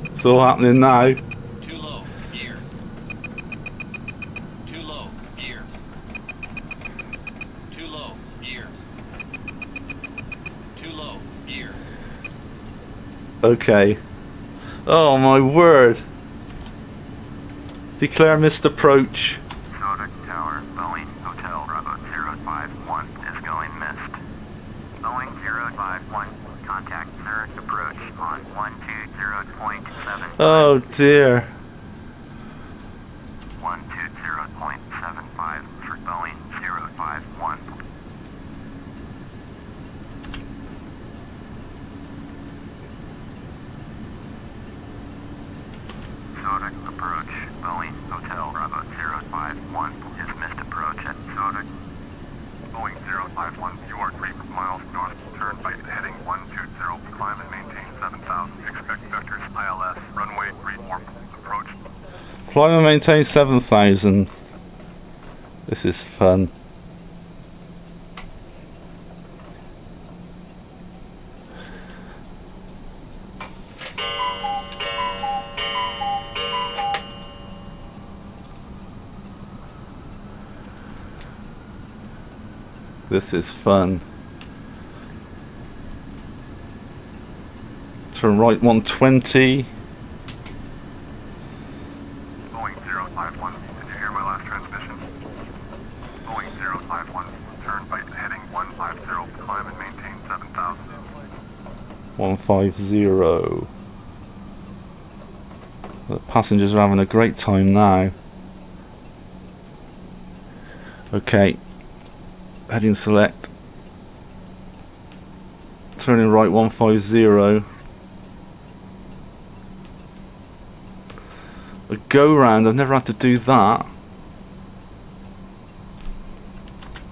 It's all happening now. Too low gear. Too low gear. Too low gear. Too low gear. Okay. Oh my word. Declare missed approach. Zurich Tower, Boeing Hotel Bravo 051 is going missed. Boeing 051, contact Zurich approach on 120.7. Oh dear. 120.75 for Boeing 051. Zurich approach, Boeing Hotel Bravo 051 is missed approach at Zurich. Boeing 051, you are 3 miles north, turn Climb and maintain 7,000. This is fun. This is fun. Turn right 120. Boeing 051, did you hear my last transmission? Boeing 051, turn right heading 150, climb and maintain 7,000. 150. The passengers are having a great time now. Okay. Heading select. Turning right 150. A go round, I've never had to do that.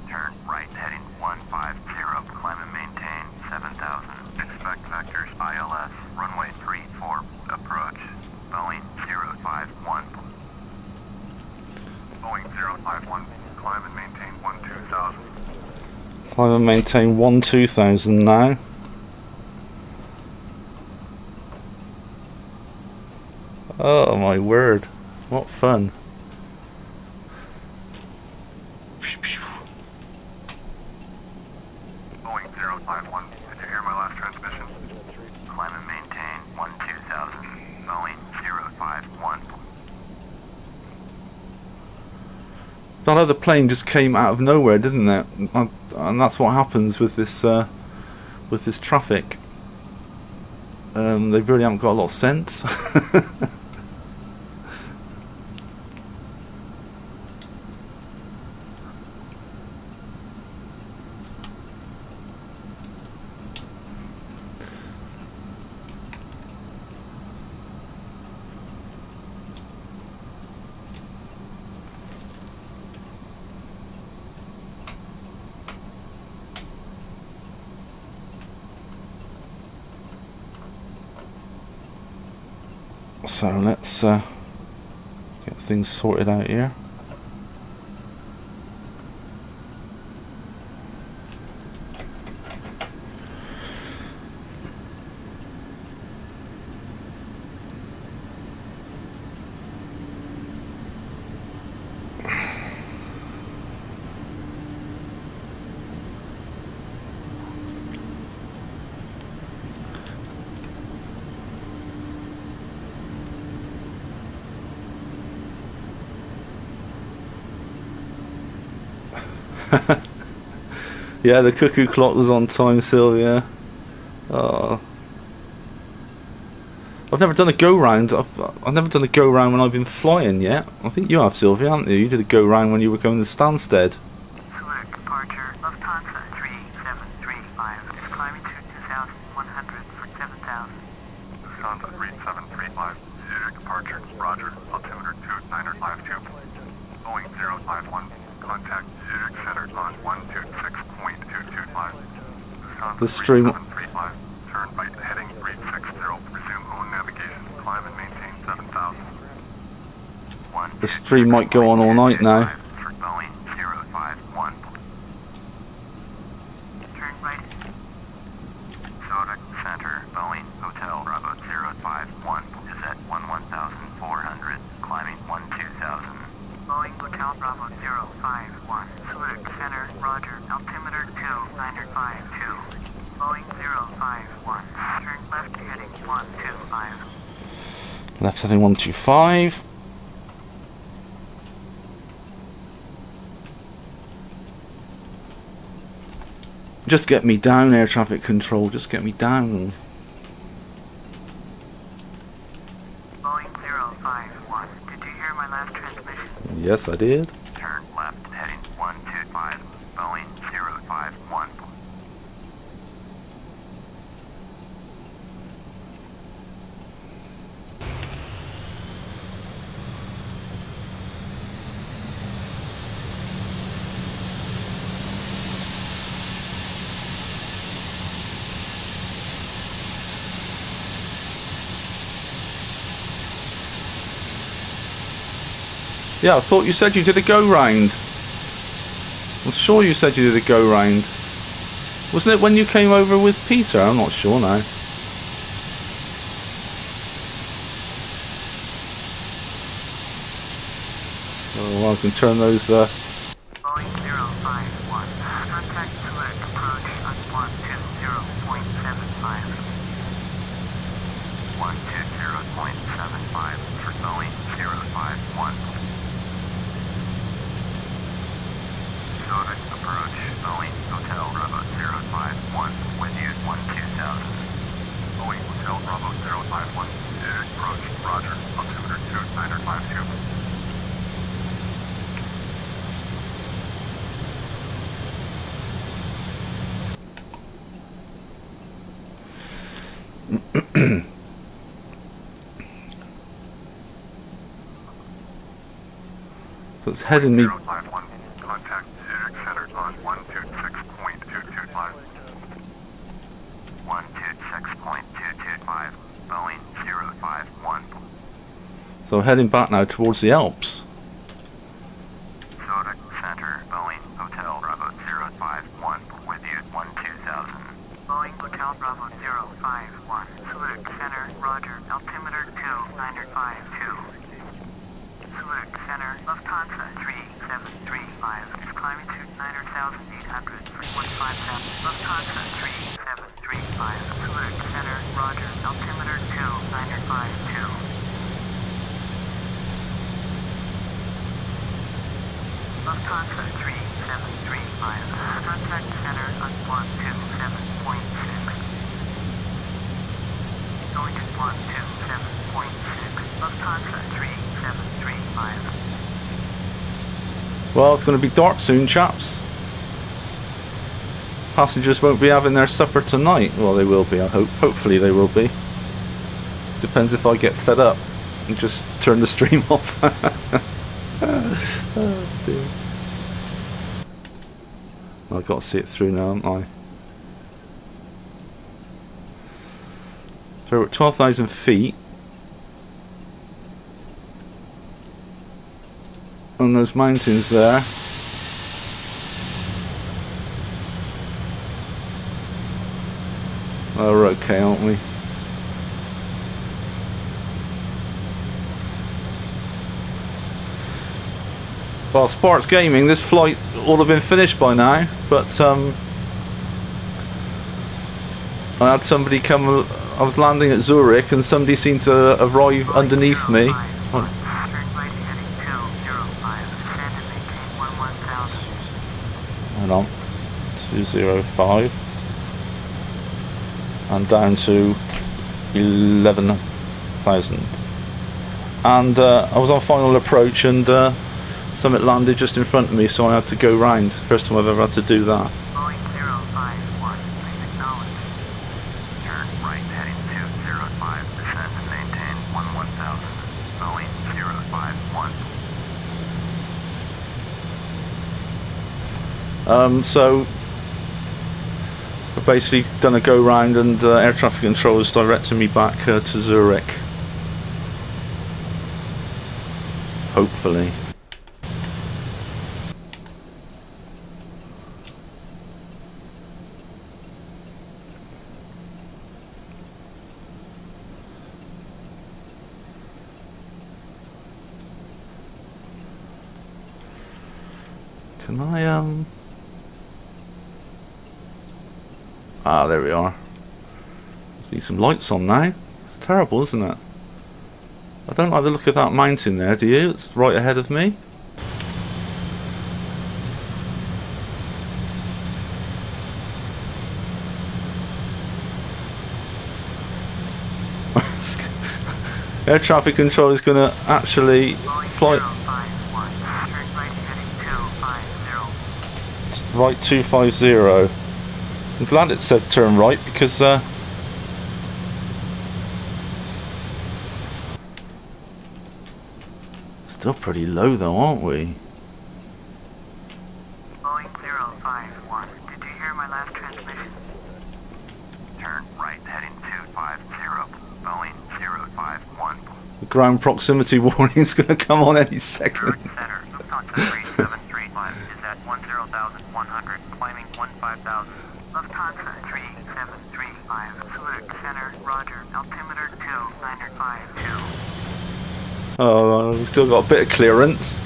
Turn right heading 150, climb and maintain 7,000. Expect vectors ILS, runway 34, approach. Boeing 051. Boeing 051, climb and maintain 12,000. Climb and maintain 12,000 now. Oh my word, what fun. Boeing 051, did you hear my last transmission? Climb and maintain 12,000. Boeing 051. That other plane just came out of nowhere, didn't it? And that's what happens with this traffic. They really haven't got a lot of sense. So let's get things sorted out here. Yeah, the cuckoo clock was on time, Sylvia. Oh. I've never done a go round. I've never done a go round when I've been flying yet. I think you have, Sylvia, haven't you? You did a go round when you were going to Stansted. Zurich departure, Lufthansa 3735 is climbing to 2,100 for 7,000. Lufthansa 3735, Zurich departure, roger, altimeter 2952. Boeing 051, contact Zurich center on 126.225. The stream. 3735, turn right heading 360, resume own navigation, climb and maintain 7,000. The stream might go on all night now. For Boeing 051. Turn right. Zurich Center, Boeing Hotel Bravo 051 is at 11,400, climbing 12,000. Boeing Hotel Bravo 051. Zurich Center, roger, altimeter 2952. Boeing 051. Turn left heading 125. Left heading 125. Just get me down, air traffic control. Just get me down. Boeing 051. Did you hear my last transmission? Yes, I did. Turn left heading 125, Boeing 051. Yeah, I thought you said you did a go-round. I'm sure you said you did a go-round. Wasn't it when you came over with Peter? I'm not sure now. Oh, well, I can turn those... Boeing 051. Contact Zurich approach on 120.75. 120.75 for Boeing 051. Zurich approach, Boeing Hotel Bravo 051, with you 12000. Boeing Hotel Bravo 051, approach, roger, altimeter 0952. So it's heading me... 051, contact Zurich Center on 126.225. 126.225, Boeing 051. So heading back now towards the Alps. Zurich Center, Boeing Hotel Bravo 051, with you 12000. Boeing Hotel Bravo 051. Zurich Center, roger, altimeter 2952. Zurich Center, Lufthansa 3735 is climbing to 9,800 for 157. Lufthansa 3735. Zurich Center, roger, altimeter 2952. Lufthansa 3735. Contact center on 127.6. Going to 127.6. Lufthansa 3735. Well, it's going to be dark soon, chaps. Passengers won't be having their supper tonight. Well, they will be, I hope. Hopefully they will be. Depends if I get fed up and just turn the stream off. Oh, dear. I've got to see it through now, haven't I? So we're at 12,000 feet. On those mountains there. Oh, we're okay, aren't we? Well, Sparks Gaming, this flight would have been finished by now, but I had somebody come. I was landing at Zurich and somebody seemed to arrive underneath me. Hold on, 205 and down to 11,000, and I was on final approach and Summit landed just in front of me, so I had to go round. First time I've ever had to do that. Boeing 051, please acknowledge. Turn right heading 205, descend and maintain 11,000. Boeing 051. So I've basically done a go round and air traffic control is directing me back to Zurich. Hopefully. Can I Ah, there we are. See some lights on now. It's terrible, isn't it? I don't like the look of that mountain there, do you? It's right ahead of me. Air traffic control is going to actually fly. Right 250. I'm glad it said turn right because still pretty low though, aren't we? Boeing 051. Did you hear my last transmission? Turn right heading 250. Boeing 051. ground proximity warning's going to come on any second. Zurich Center, Lufthansa 3735 is at 10,100, climbing 15,000. Lufthansa 3735, Zurich Center, Roger, altimeter 2952. Oh, we've still got a bit of clearance.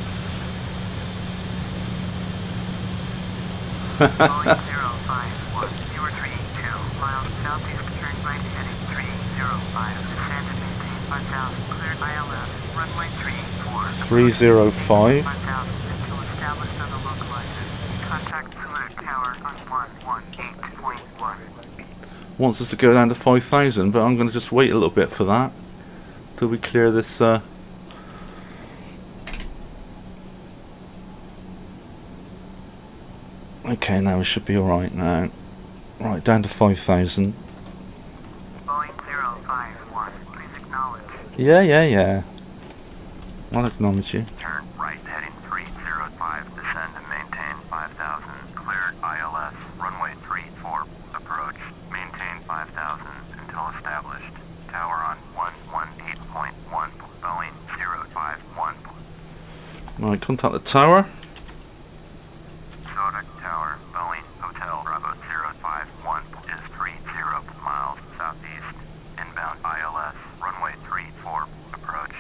Boeing 051, 032 miles southeast, turn right heading 305, descend and maintain 5,000, cleared ILS, runway 34. 305. 5,000 until established on the localizer. Contact Zurich Tower on 118.1. Wants us to go down to 5,000, but I'm going to just wait a little bit for that till we clear this. Okay, now we should be alright now. Right, down to 5,000. Boeing 051, please acknowledge. Yeah. I'll acknowledge you. Turn right heading 305, descend and maintain 5,000. Cleared ILS, runway 34. Approach, maintain 5,000 until established. Tower on 118.1, Boeing 051. Right, contact the tower. Zurich Tower, Boeing Hotel Bravo 051 is 30 miles southeast. Inbound ILS, runway 34. Approach.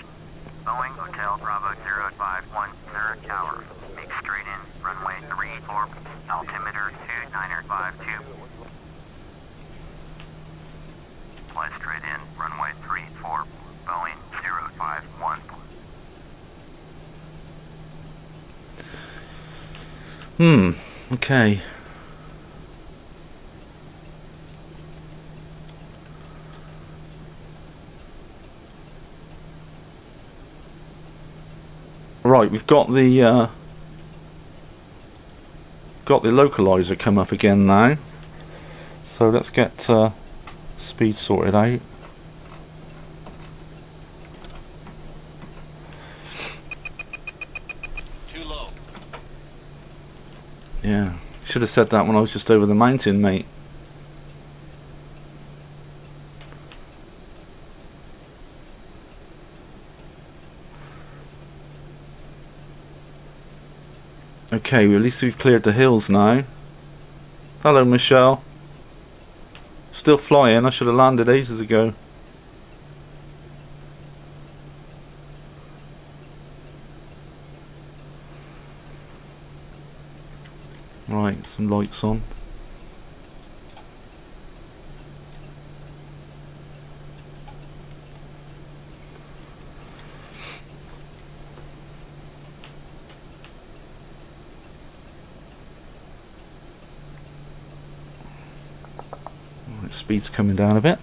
Boeing Hotel Bravo 051, Zurich Tower. Make straight in, runway 34, altimeter 2952. Fly straight in, runway 34, Boeing 051. Okay. Right, we've got the localizer come up again now. So let's get speed sorted out. Too low. Yeah, should have said that when I was just over the mountain, mate. Okay, well, at least we've cleared the hills now. Hello, Michelle. Still flying. I should have landed ages ago. Right, some lights on. Right, speed's coming down a bit.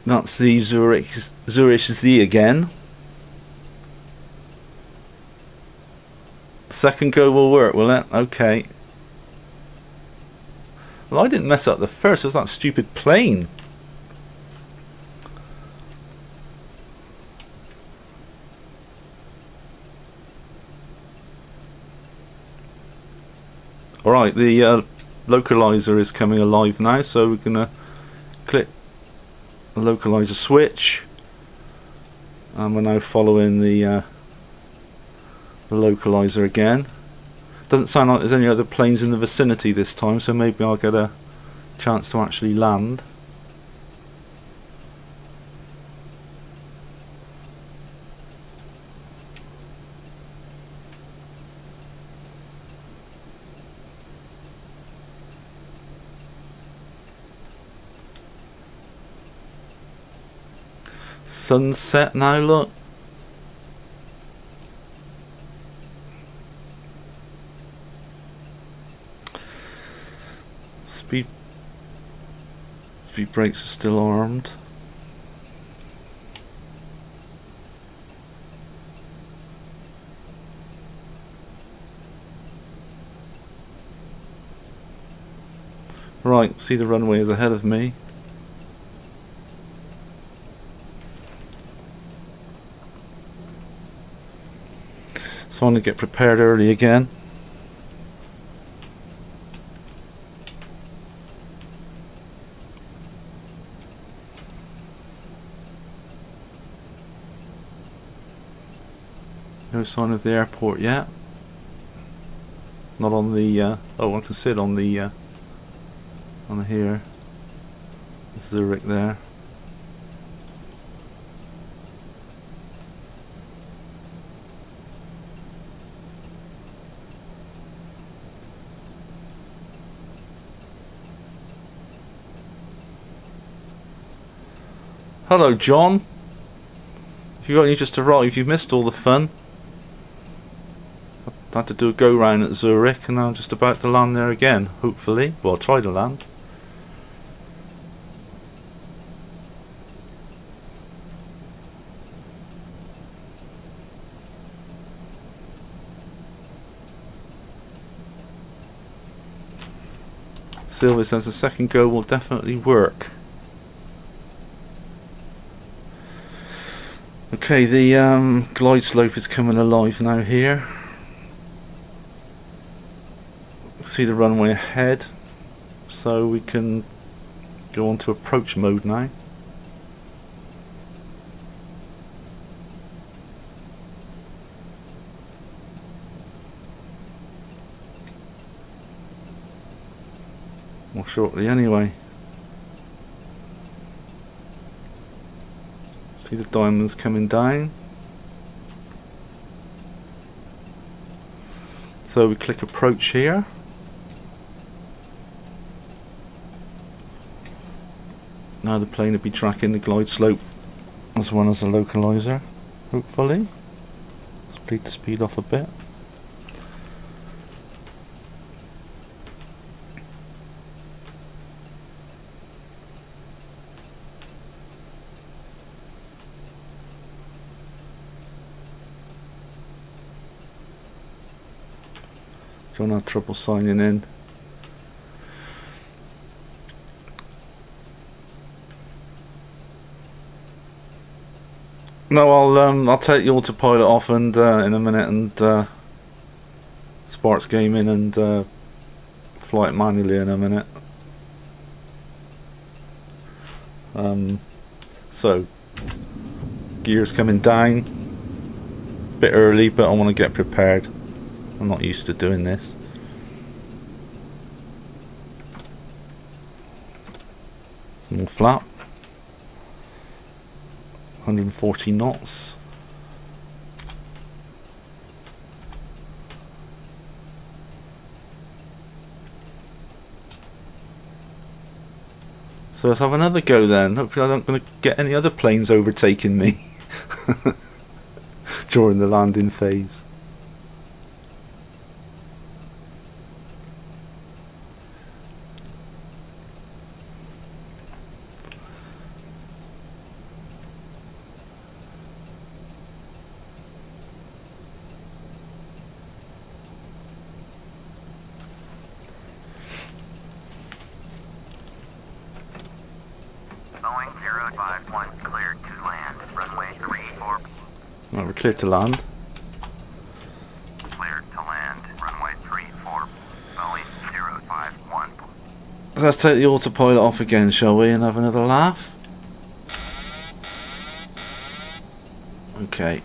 That's the Zurich SE again. Second go will work, will it? Okay. Well, I didn't mess up the first. It was that stupid plane. Alright, the localizer is coming alive now, so we're going to click the localizer switch, and we're now following the localizer again. Doesn't sound like there's any other planes in the vicinity this time, so maybe I'll get a chance to actually land. Sunset now, look. Speed brakes are still armed. Right, see the runway is ahead of me. So I'm going to get prepared early again. No sign of the airport yet. Not on the oh, I can see it on the on here. Zurich there. Hello, John. If you only just arrived, you've missed all the fun. I had to do a go round at Zurich, and I'm just about to land there again. Hopefully, well, I'll try to land. Sylvia says the second go will definitely work. Okay, the glide slope is coming alive now here. See the runway ahead, so we can go on to approach mode now. Well, shortly anyway. See the diamonds coming down. So we click approach here. Now the plane will be tracking the glide slope as well as the localizer, hopefully. Let's bleed the speed off a bit. Don't have trouble signing in. No, I'll take the autopilot off and in a minute, and Sparks Gaming and fly it manually in a minute. So gears coming down, bit early, but I want to get prepared. I'm not used to doing this. Small flap. 140 knots. So let's have another go then. Hopefully I'm not going to get any other planes overtaking me during the landing phase. Boeing 051 cleared to land. Runway 34. Right, we're clear to land. Cleared to land. Runway 34. Boeing 051. So let's take the autopilot off again, shall we, and have another laugh? Okay.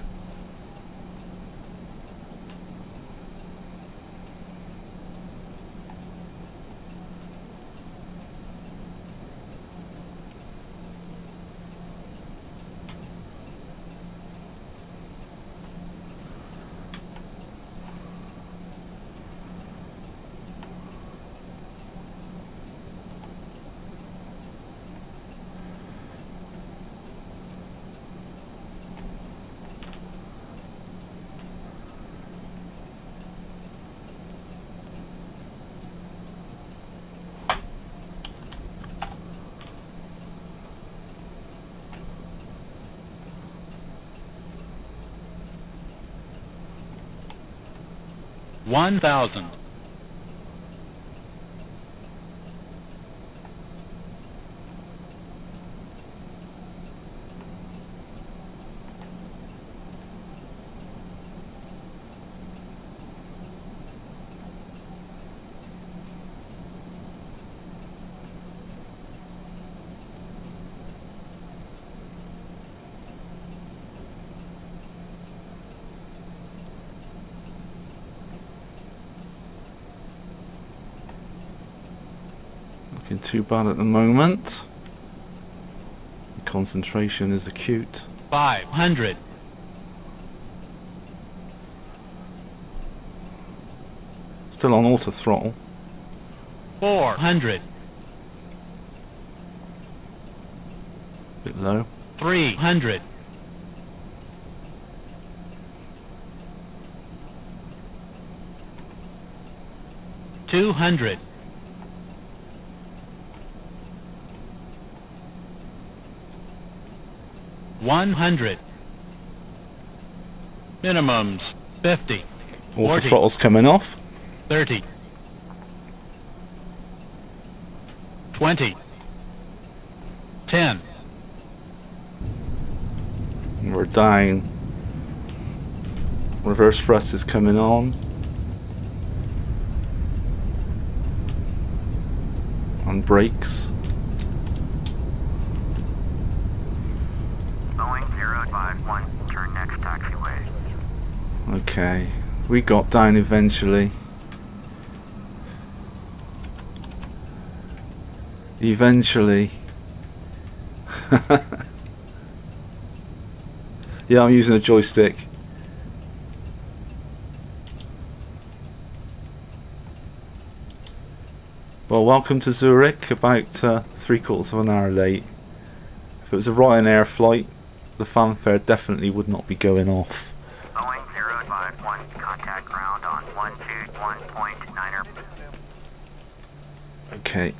One thousand. looking too bad at the moment. Concentration is acute. 500. Still on auto throttle. 400. Bit low. 300. 200. 100. Minimums 50. Auto 40. throttle's coming off. 30. 20. 10. We're down. Reverse thrust is coming on. On brakes. Boeing 051, turn next taxiway. Okay. We got down eventually. Eventually. Yeah, I'm using a joystick. Well, welcome to Zurich, about 3/4 of an hour late. If it was a Ryanair flight, the fanfare definitely would not be going off. Boeing 051, contact ground on 121.9er. Okay.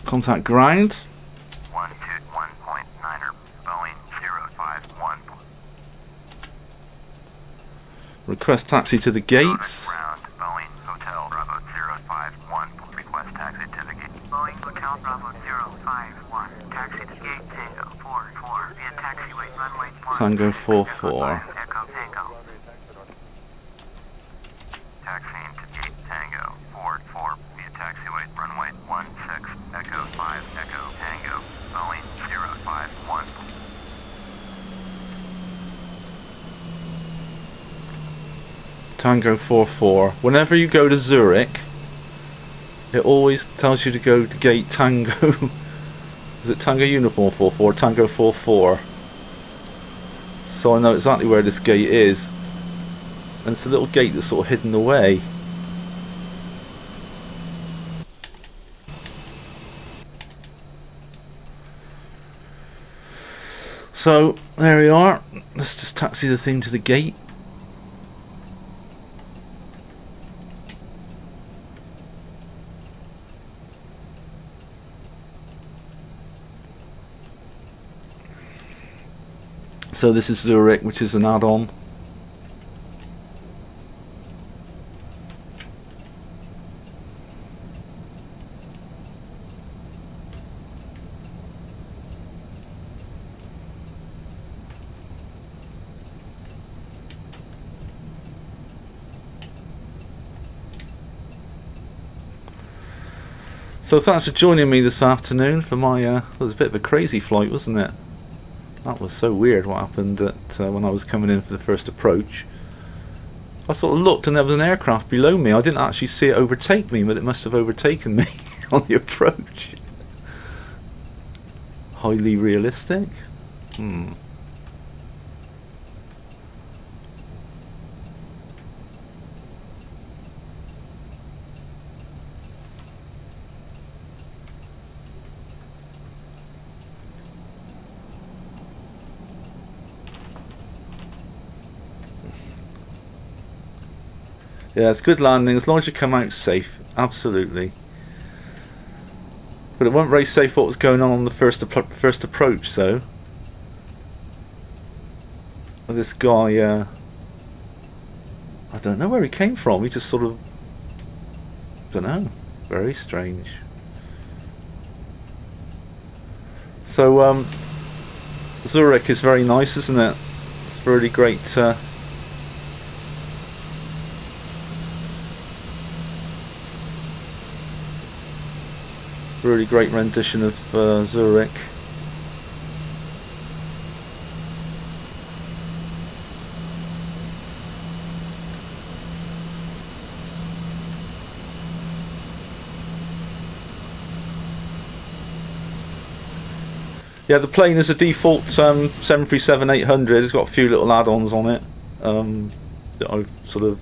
Contact ground. 121.9er, Boeing 051. Request taxi to the gates. Ground, Boeing Hotel Bravo 051, request taxi to the gate. Boeing Hotel Bravo 051, taxi to gate Tango 44, via taxiway runway 1. Tango 44. Echo Tango. Taxiing to gate Tango 44, via taxiway runway 16, Echo 5, Echo Tango, Boeing 051. Tango 44. Whenever you go to Zurich, it always tells you to go to gate Tango. Is it Tango Uniform 44? Tango 44. So I know exactly where this gate is. And it's a little gate that's sort of hidden away. So there we are. Let's just taxi the thing to the gate. So this is Zurich, which is an add-on. So thanks for joining me this afternoon for my, it was a bit of a crazy flight, wasn't it? That was so weird what happened at, when I was coming in for the first approach. I sort of looked and there was an aircraft below me. I didn't actually see it overtake me, but it must have overtaken me on the approach. Highly realistic? Yeah, it's good landing as long as you come out safe. Absolutely. But it wasn't very safe what was going on the first approach, so. This guy, I don't know where he came from. He just sort of, don't know. Very strange. So, Zurich is very nice, isn't it? It's really great. Really great rendition of Zurich. Yeah, the plane is a default 737-800. It's got a few little add-ons on it that I've sort of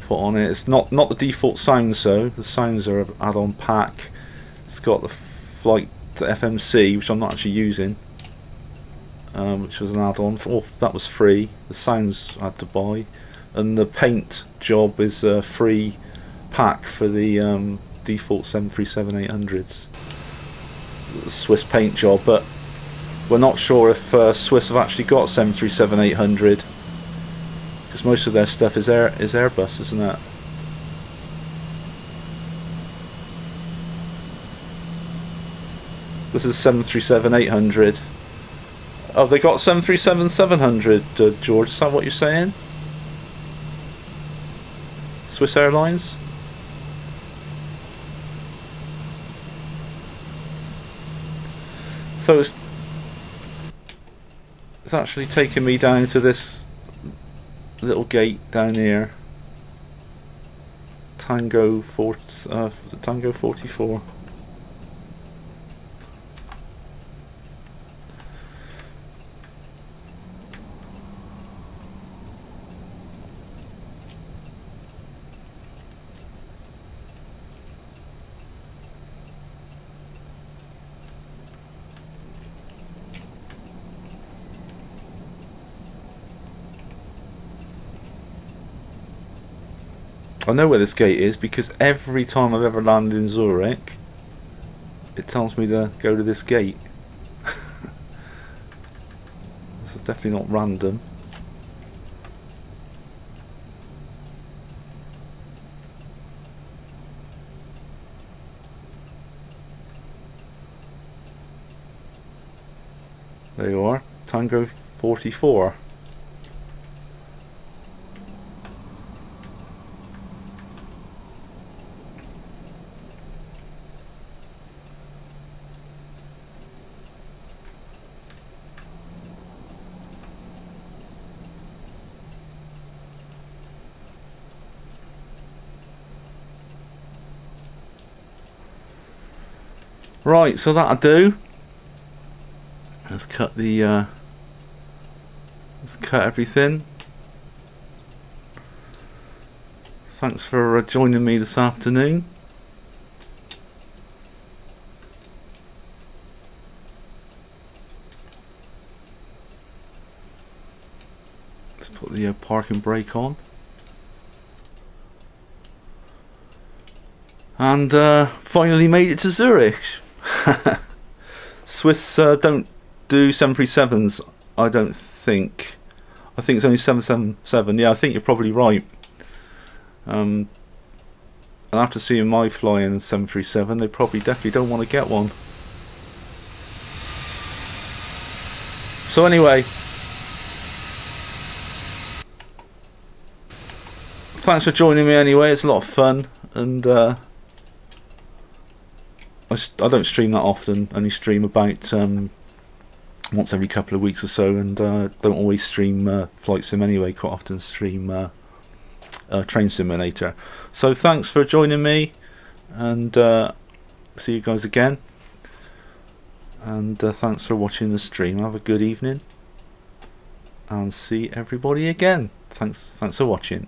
put on it. It's not the default sounds though. The sounds are an add-on pack. It's got the flight to FMC, which I'm not actually using, which was an add-on. That was free. The sounds I had to buy, and the paint job is a free pack for the default 737-800s. The Swiss paint job, but we're not sure if Swiss have actually got 737-800, because most of their stuff is Airbus, isn't it? This is 737-800. Oh, they got 737-700, George. Is that what you're saying? Swiss Airlines? So it's actually taking me down to this little gate down here. Tango 44. I know where this gate is because every time I've ever landed in Zurich, it tells me to go to this gate. This is definitely not random. There you are, Tango 44. Right, so that'll do. Let's cut the let's cut everything. Thanks for joining me this afternoon. Let's put the parking brake on. And finally made it to Zurich. Swiss don't do 737s, I don't think. I think it's only 777. Yeah, I think you're probably right. And after seeing my flying 737, they probably definitely don't want to get one. So anyway, thanks for joining me anyway. It's a lot of fun, and I don't stream that often. Only stream about once every couple of weeks or so, and don't always stream Flight Sim anyway. Quite often stream Train Simulator. So thanks for joining me, and see you guys again. And thanks for watching the stream. Have a good evening, and see everybody again. Thanks for watching.